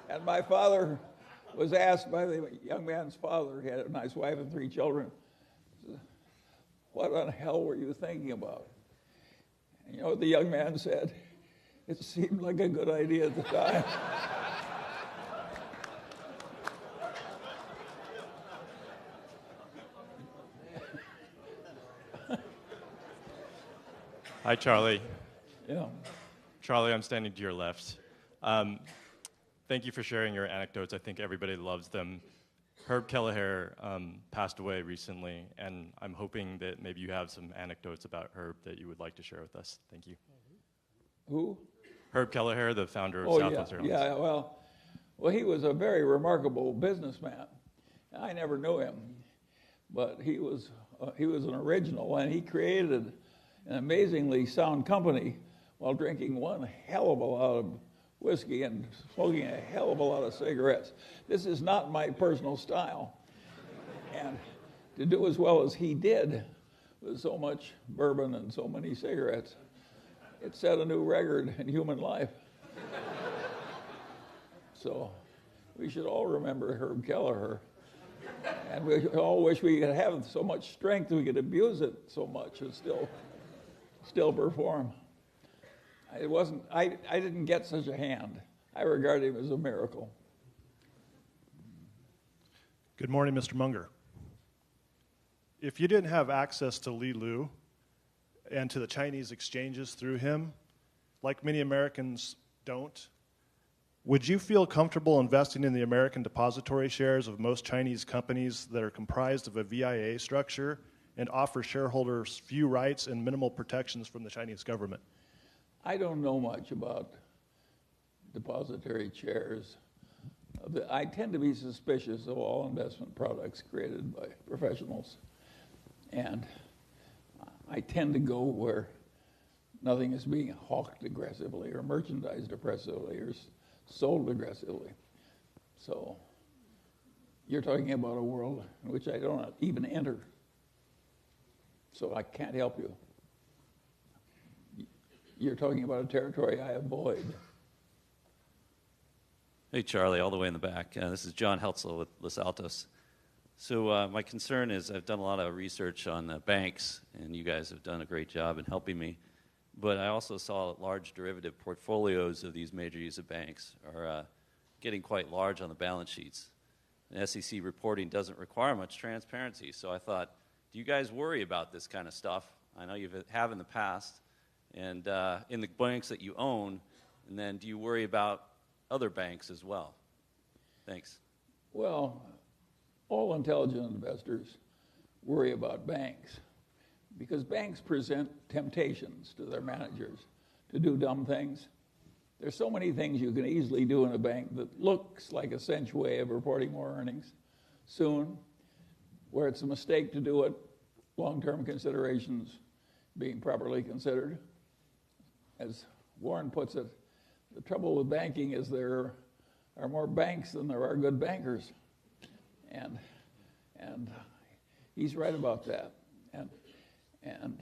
A: And my father was asked by the young man's father, he had a nice wife and 3 children, what on hell were you thinking about? And you know what the young man said? It seemed like a good idea at the time.
P: Hi, Charlie.
A: Yeah.
P: Charlie, I'm standing to your left. Thank you for sharing your anecdotes. I think everybody loves them. Herb Kelleher passed away recently, and I'm hoping that maybe you have some anecdotes about Herb that you would like to share with us. Thank you.
A: Who?
P: Herb Kelleher, the founder of Southwest Airlines.
A: Yeah, well, he was a very remarkable businessman. I never knew him, but he was an original, and he created an amazingly sound company while drinking one hell of a lot of whiskey and smoking a hell of a lot of cigarettes. This is not my personal style. And to do as well as he did with so much bourbon and so many cigarettes, it set a new record in human life. So we should all remember Herb Kelleher. And we all wish we could have so much strength we could abuse it so much and still perform. I didn't get such a hand. I regard him as a miracle.
Q: Good morning, Mr. Munger. If you didn't have access to Li Lu and to the Chinese exchanges through him, like many Americans don't, would you feel comfortable investing in the American depository shares of most Chinese companies that are comprised of a VIA structure and offer shareholders few rights and minimal protections from the Chinese government?
A: I don't know much about depository shares. I tend to be suspicious of all investment products created by professionals. And I tend to go where nothing is being hawked aggressively or merchandised aggressively or sold aggressively. So you're talking about a world in which I don't even enter. So I can't help you. You're talking about a territory I avoid.
R: Hey, Charlie, all the way in the back. This is John Heltzel with Los Altos. So my concern is I've done a lot of research on banks, and you guys have done a great job in helping me. But I also saw large derivative portfolios of these major use of banks are getting quite large on the balance sheets. And SEC reporting doesn't require much transparency. So I thought, do you guys worry about this kind of stuff? I know you have in the past, and in the banks that you own, and then do you worry about other banks as well? Thanks.
A: Well, all intelligent investors worry about banks because banks present temptations to their managers to do dumb things. There's so many things you can easily do in a bank that looks like a cinch way of reporting more earnings soon, where it's a mistake to do it, long-term considerations being properly considered. As Warren puts it, the trouble with banking is there are more banks than there are good bankers. And he's right about that. And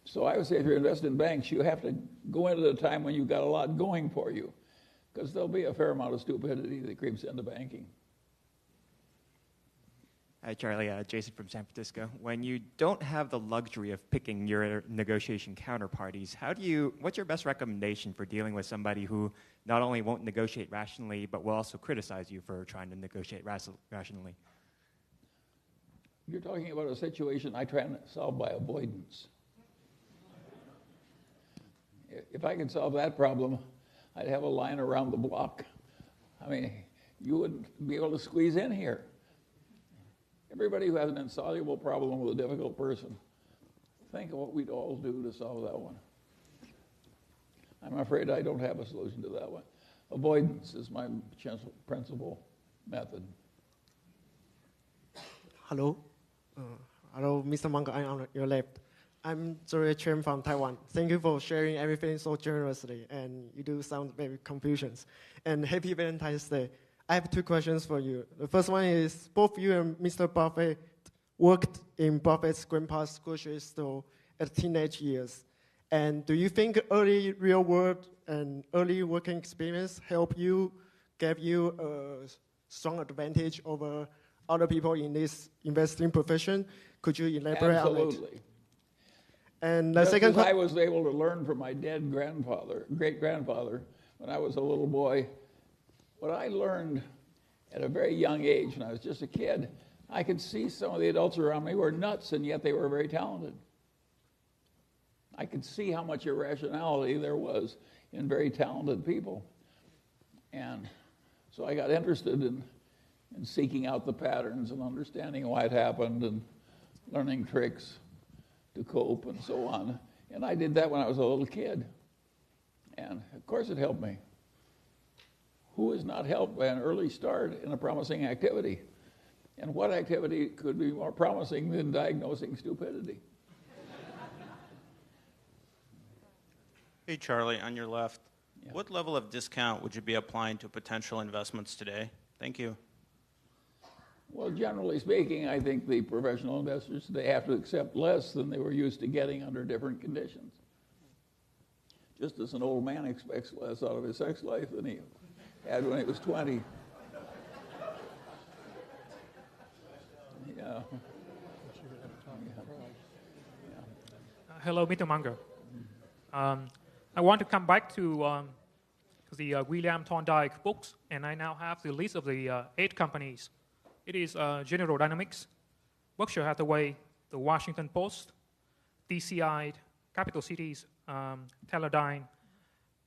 A: so I would say if you're invested in banks, you have to go into the time when you've got a lot going for you, because there'll be a fair amount of stupidity that creeps into banking.
S: Hi, Charlie. Jason from San Francisco. When you don't have the luxury of picking your negotiation counterparties, what's your best recommendation for dealing with somebody who not only won't negotiate rationally, but will also criticize you for trying to negotiate rationally?
A: You're talking about a situation I try and solve by avoidance. If I could solve that problem, I'd have a line around the block. I mean, you wouldn't be able to squeeze in here. Everybody who has an insoluble problem with a difficult person, think of what we'd all do to solve that one. I'm afraid I don't have a solution to that one. Avoidance is my principal method.
T: Hello. Hello, Mr. Munger. I'm on your left. I'm Zoe Chen from Taiwan. Thank you for sharing everything so generously, and you do sound very Confucians. And happy Valentine's Day. I have two questions for you. The first one is, both you and Mr. Buffett worked in Buffett's grandpa's grocery store at teenage years. And do you think early real world and early working experience gave you a strong advantage over other people in this investing profession? Could you elaborate on it?
A: Absolutely.
T: And the
A: Just
T: second
A: as I was able to learn from my dead great-grandfather, when I was a little boy, what I learned at a very young age, when I was just a kid, I could see some of the adults around me were nuts, and yet they were very talented. I could see how much irrationality there was in very talented people. And so I got interested in seeking out the patterns and understanding why it happened and learning tricks to cope and so on. And I did that when I was a little kid. And of course it helped me. Who is not helped by an early start in a promising activity? And what activity could be more promising than diagnosing stupidity?
U: Hey, Charlie, on your left. Yeah. What level of discount would you be applying to potential investments today? Thank you.
A: Well, generally speaking, I think the professional investors, they have to accept less than they were used to getting under different conditions. Just as an old man expects less out of his sex life than he had when he was 20. Yeah.
V: Hello, Mr. Munger. I want to come back to the William Thorndike books, and I now have the list of the 8 companies. It is General Dynamics, Berkshire Hathaway, the Washington Post, DCI, Capital Cities, Teledyne,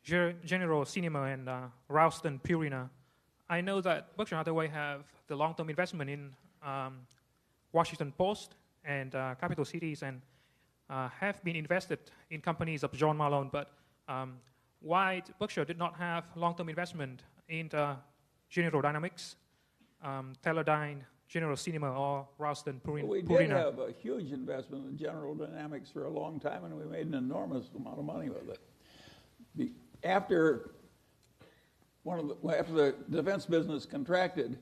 V: General Cinema, and Ralston Purina. I know that Berkshire Hathaway have the long-term investment in Washington Post and Capital Cities, and have been invested in companies of John Malone, but why Berkshire did not have long-term investment in General Dynamics, Teledyne, General Cinema, or Ralston Purina?
A: We did have a huge investment in General Dynamics for a long time, and we made an enormous amount of money with it. After the defense business contracted,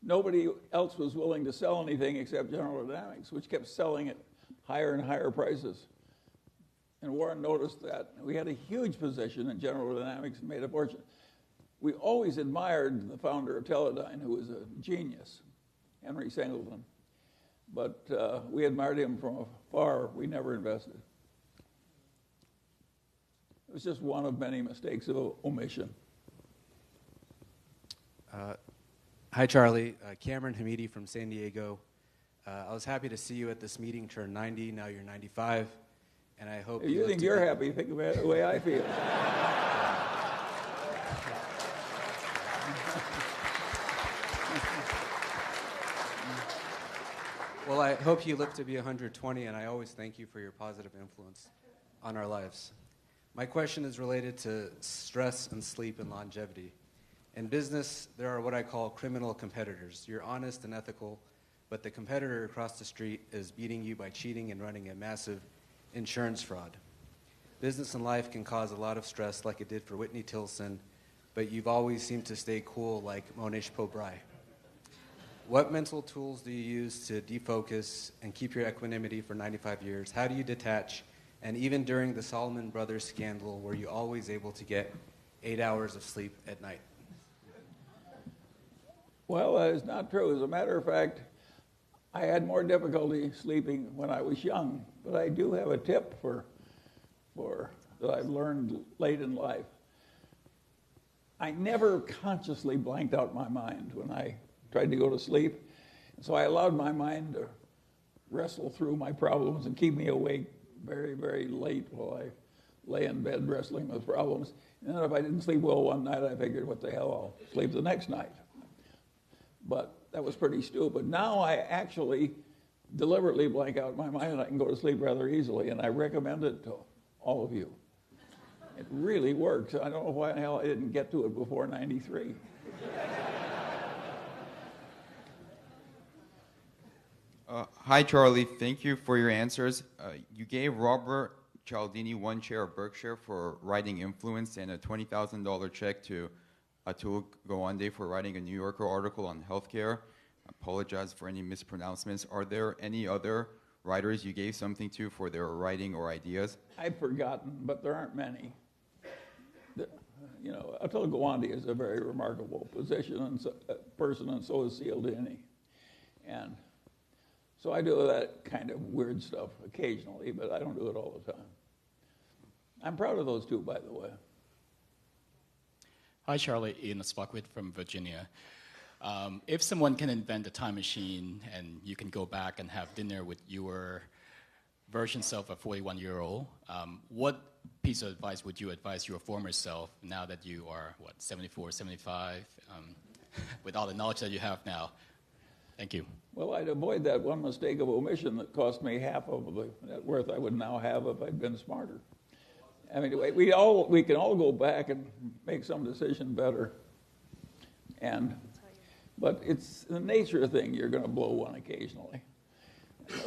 A: nobody else was willing to sell anything except General Dynamics, which kept selling at higher and higher prices. And Warren noticed that. We had a huge position in General Dynamics and made a fortune. We always admired the founder of Teledyne, who was a genius, Henry Singleton. But we admired him from afar. We never invested. It was just one of many mistakes of omission.
C: Hi, Charlie. Cameron Hamidi from San Diego. I was happy to see you at this meeting, turn 90, now you're 95, and I hope
A: If you think you're happy, think about it the way I feel.
C: Well, I hope you live to be 120, and I always thank you for your positive influence on our lives. My question is related to stress and sleep and longevity. In business, there are what I call criminal competitors. You're honest and ethical, but the competitor across the street is beating you by cheating and running a massive insurance fraud. Business and life can cause a lot of stress like it did for Whitney Tilson, but you've always seemed to stay cool like Monish Pobrai. What mental tools do you use to defocus and keep your equanimity for 95 years? How do you detach? And even during the Solomon Brothers scandal, were you always able to get 8 hours of sleep at night?
A: Well, that is not true. As a matter of fact, I had more difficulty sleeping when I was young, but I do have a tip for that I've learned late in life. I never consciously blanked out my mind when I tried to go to sleep, so I allowed my mind to wrestle through my problems and keep me awake very, very late while I lay in bed wrestling with problems. And then if I didn't sleep well one night, I figured, what the hell, I'll sleep the next night. But that was pretty stupid. Now I actually deliberately blank out my mind and I can go to sleep rather easily, and I recommend it to all of you. It really works. I don't know why the hell I didn't get to it before 93.
E: Hi, Charlie. Thank you for your answers. You gave Robert Cialdini one share of Berkshire for writing Influence and a $20,000 check to Atul Gawande for writing a New Yorker article on healthcare. I apologize for any mispronouncements. Are there any other writers you gave something to for their writing or ideas?
A: I've forgotten, but there aren't many. Atul Gawande is a very remarkable person, and so is Cialdini. And so I do that kind of weird stuff occasionally, but I don't do it all the time. I'm proud of those two, by the way.
W: Hi, Charlie. Ian Spockwith from Virginia. If someone can invent a time machine and you can go back and have dinner with your version self of 41-year-old, what piece of advice would you advise your former self now that you are, 74, 75, with all the knowledge that you have now? Thank you.
A: Well, I'd avoid that one mistake of omission that cost me half of the net worth I would now have if I'd been smarter. I mean, we can all go back and make some decision better. But it's the nature of the thing, you're going to blow one occasionally.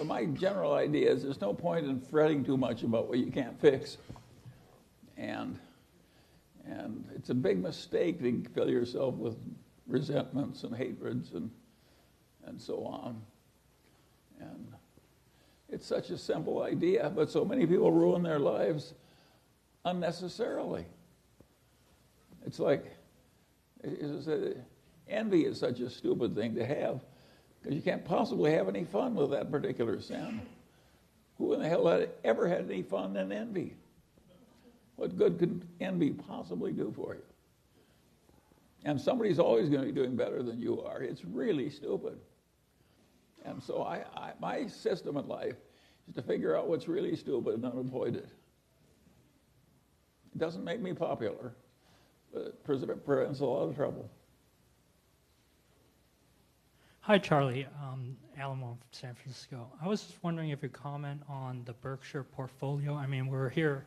A: My general idea is there's no point in fretting too much about what you can't fix. And it's a big mistake to fill yourself with resentments and hatreds and so on. And it's such a simple idea, but so many people ruin their lives unnecessarily. It's like, envy is such a stupid thing to have, because you can't possibly have any fun with that particular sin. Who in the hell ever had any fun in envy? What good could envy possibly do for you? And somebody's always going to be doing better than you are. It's really stupid. And so my system in life is to figure out what's really stupid and avoid it. It doesn't make me popular, but it prevents a lot of trouble.
X: Hi, Charlie. Alan Wong from San Francisco. I was just wondering if you could comment on the Berkshire portfolio. I mean, we're here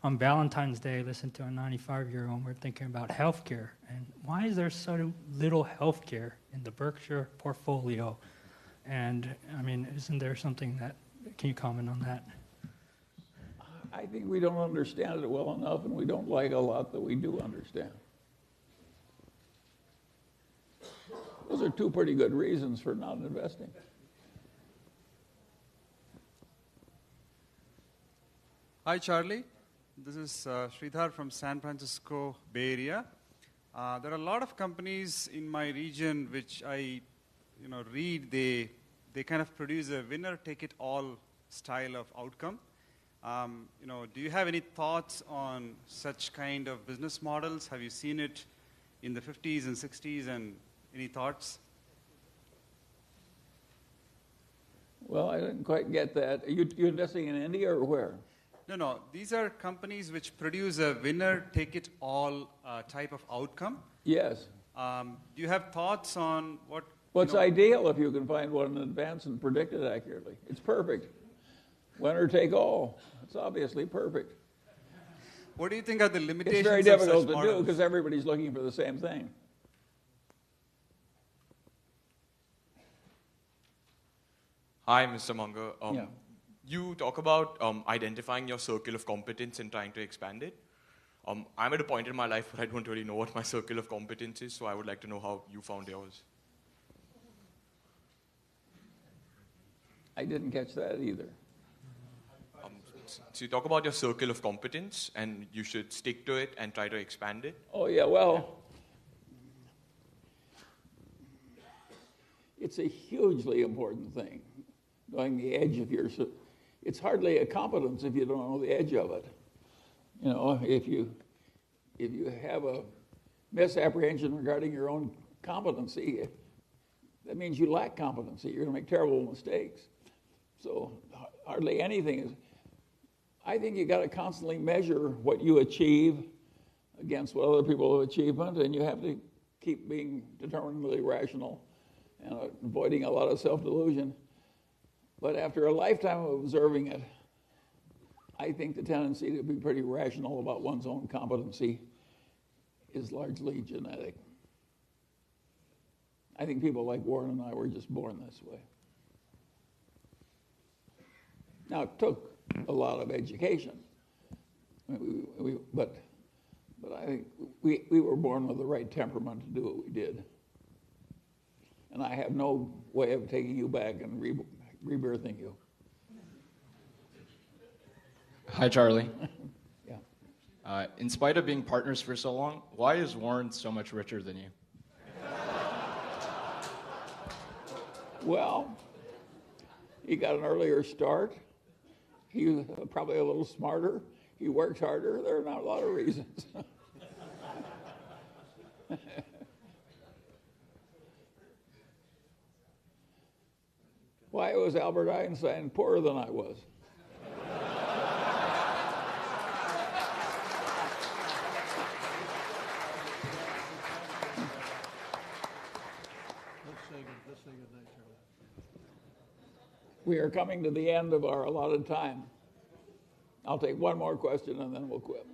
X: on Valentine's Day, listening to a 95-year-old, we're thinking about healthcare. And why is there so little healthcare in the Berkshire portfolio? And, I mean, isn't there something that, can you comment on that?
A: I think we don't understand it well enough, and we don't like a lot that we do understand. Those are two pretty good reasons for not investing.
Y: Hi, Charlie. This is Sridhar from San Francisco Bay Area. There are a lot of companies in my region which I read. They kind of produce a winner-take-it-all style of outcome. Do you have any thoughts on such kind of business models? Have you seen it in the 50s and 60s, and Any thoughts?
A: Well, I didn't quite get that. Are you investing in India or where?
Y: No. These are companies which produce a winner-take-it-all type of outcome.
A: Yes.
Y: Do you have thoughts on what...
A: What's ideal if you can find one in advance and predict it accurately? It's perfect. Winner take all. It's obviously perfect.
Y: What do you think are the limitations?
A: It's very
Y: of
A: difficult
Y: such
A: to
Y: models?
A: do because everybody's looking for the same thing.
F: Hi, Mr. Munger.
A: Yeah.
F: You talk about identifying your circle of competence and trying to expand it. I'm at a point in my life where I don't really know what my circle of competence is, so I would like to know how you found yours.
A: I didn't catch that either.
F: So you talk about your circle of competence, and you should stick to it and try to expand it.
A: Oh, yeah, well, it's a hugely important thing, knowing the edge of your... It's hardly a competence if you don't know the edge of it. You know, if you have a misapprehension regarding your own competency, that means you lack competency. You're going to make terrible mistakes. So hardly anything is... I think you got to constantly measure what you achieve against what other people have achievement, and you have to keep being determinedly rational and avoiding a lot of self-delusion. But after a lifetime of observing it, I think the tendency to be pretty rational about one's own competency is largely genetic. I think people like Warren and I were just born this way. Now, it took a lot of education, but I think we were born with the right temperament to do what we did. And I have no way of taking you back and rebirthing you.
G: Hi, Charlie.
A: Yeah.
G: In spite of being partners for so long, why is Warren so much richer than you?
A: Well, he got an earlier start. He was probably a little smarter. He worked harder. There are not a lot of reasons. Why was Albert Einstein poorer than I was?
N: Let's say good night, Charlie.
A: We are coming to the end of our allotted time. I'll take one more question and then we'll quit.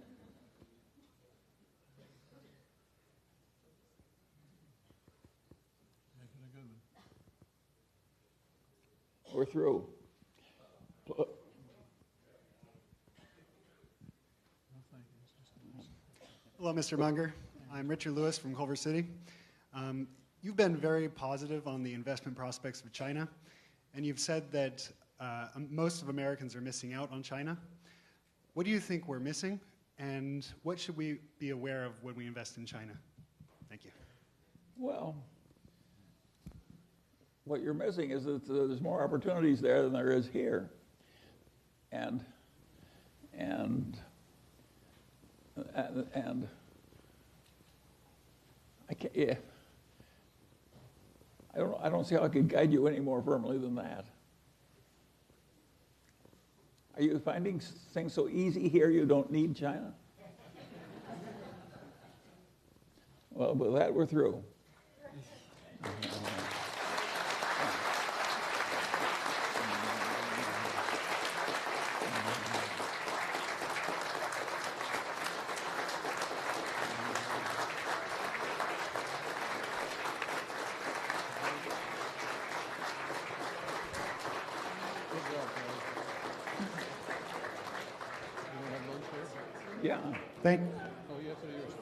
N: Make it a good one.
A: We're through.
H: Hello, Mr. Munger. I'm Richard Lewis from Culver City. You've been very positive on the investment prospects of China, and you've said that most of Americans are missing out on China. What do you think we're missing, and what should we be aware of when we invest in China? Thank you.
A: Well, what you're missing is that there's more opportunities there than there is here. And I can't, yeah. I don't see how I could guide you any more firmly than that. Are you finding things so easy here you don't need China? Well, with that, we're through. Yeah.
H: Oh,
N: yes, it is.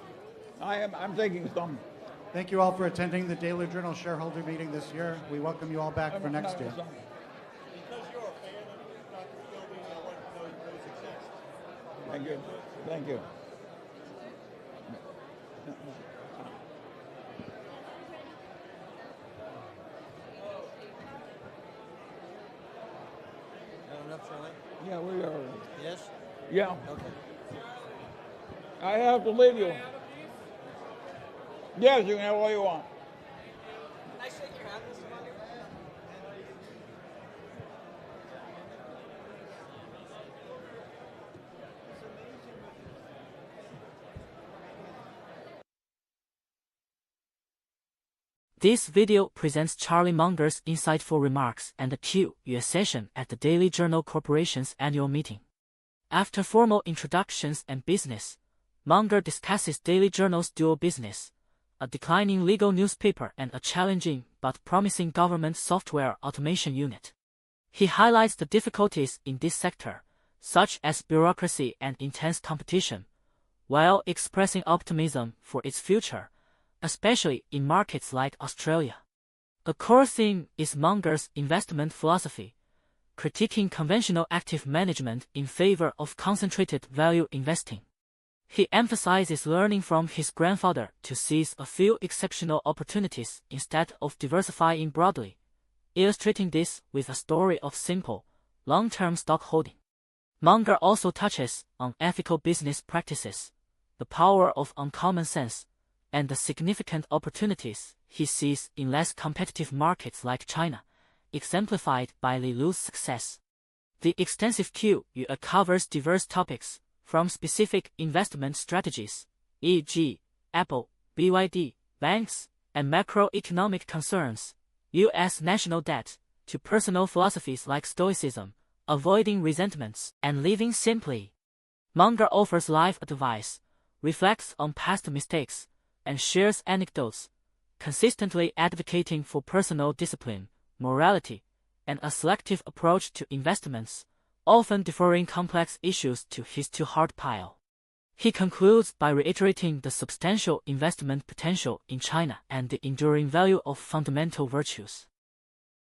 A: I'm taking some.
H: Thank you all for attending the Daily Journal shareholder meeting this year. We welcome you all back for next year.
A: Thank you. Thank you.
N: Enough, Charlie?
A: Yeah, we are.
N: Yes?
A: Yeah.
N: Okay.
A: I have to leave you. Yes, you can have all you want.
B: This video presents Charlie Munger's insightful remarks and the Q&A session at the Daily Journal Corporation's annual meeting. After formal introductions and business, Munger discusses Daily Journal's dual business, a declining legal newspaper and a challenging but promising government software automation unit. He highlights the difficulties in this sector, such as bureaucracy and intense competition, while expressing optimism for its future, especially in markets like Australia. A core theme is Munger's investment philosophy, critiquing conventional active management in favor of concentrated value investing. He emphasizes learning from his grandfather to seize a few exceptional opportunities instead of diversifying broadly, illustrating this with a story of simple, long-term stock holding. Munger also touches on ethical business practices, the power of uncommon sense, and the significant opportunities he sees in less competitive markets like China, exemplified by Li Lu's success. The extensive Q&A covers diverse topics, from specific investment strategies, e.g., Apple, BYD, banks, and macroeconomic concerns, U.S. national debt, to personal philosophies like Stoicism, avoiding resentments, and living simply. Munger offers life advice, reflects on past mistakes, and shares anecdotes, consistently advocating for personal discipline, morality, and a selective approach to investments, often deferring complex issues to his too-hard pile. He concludes by reiterating the substantial investment potential in China and the enduring value of fundamental virtues.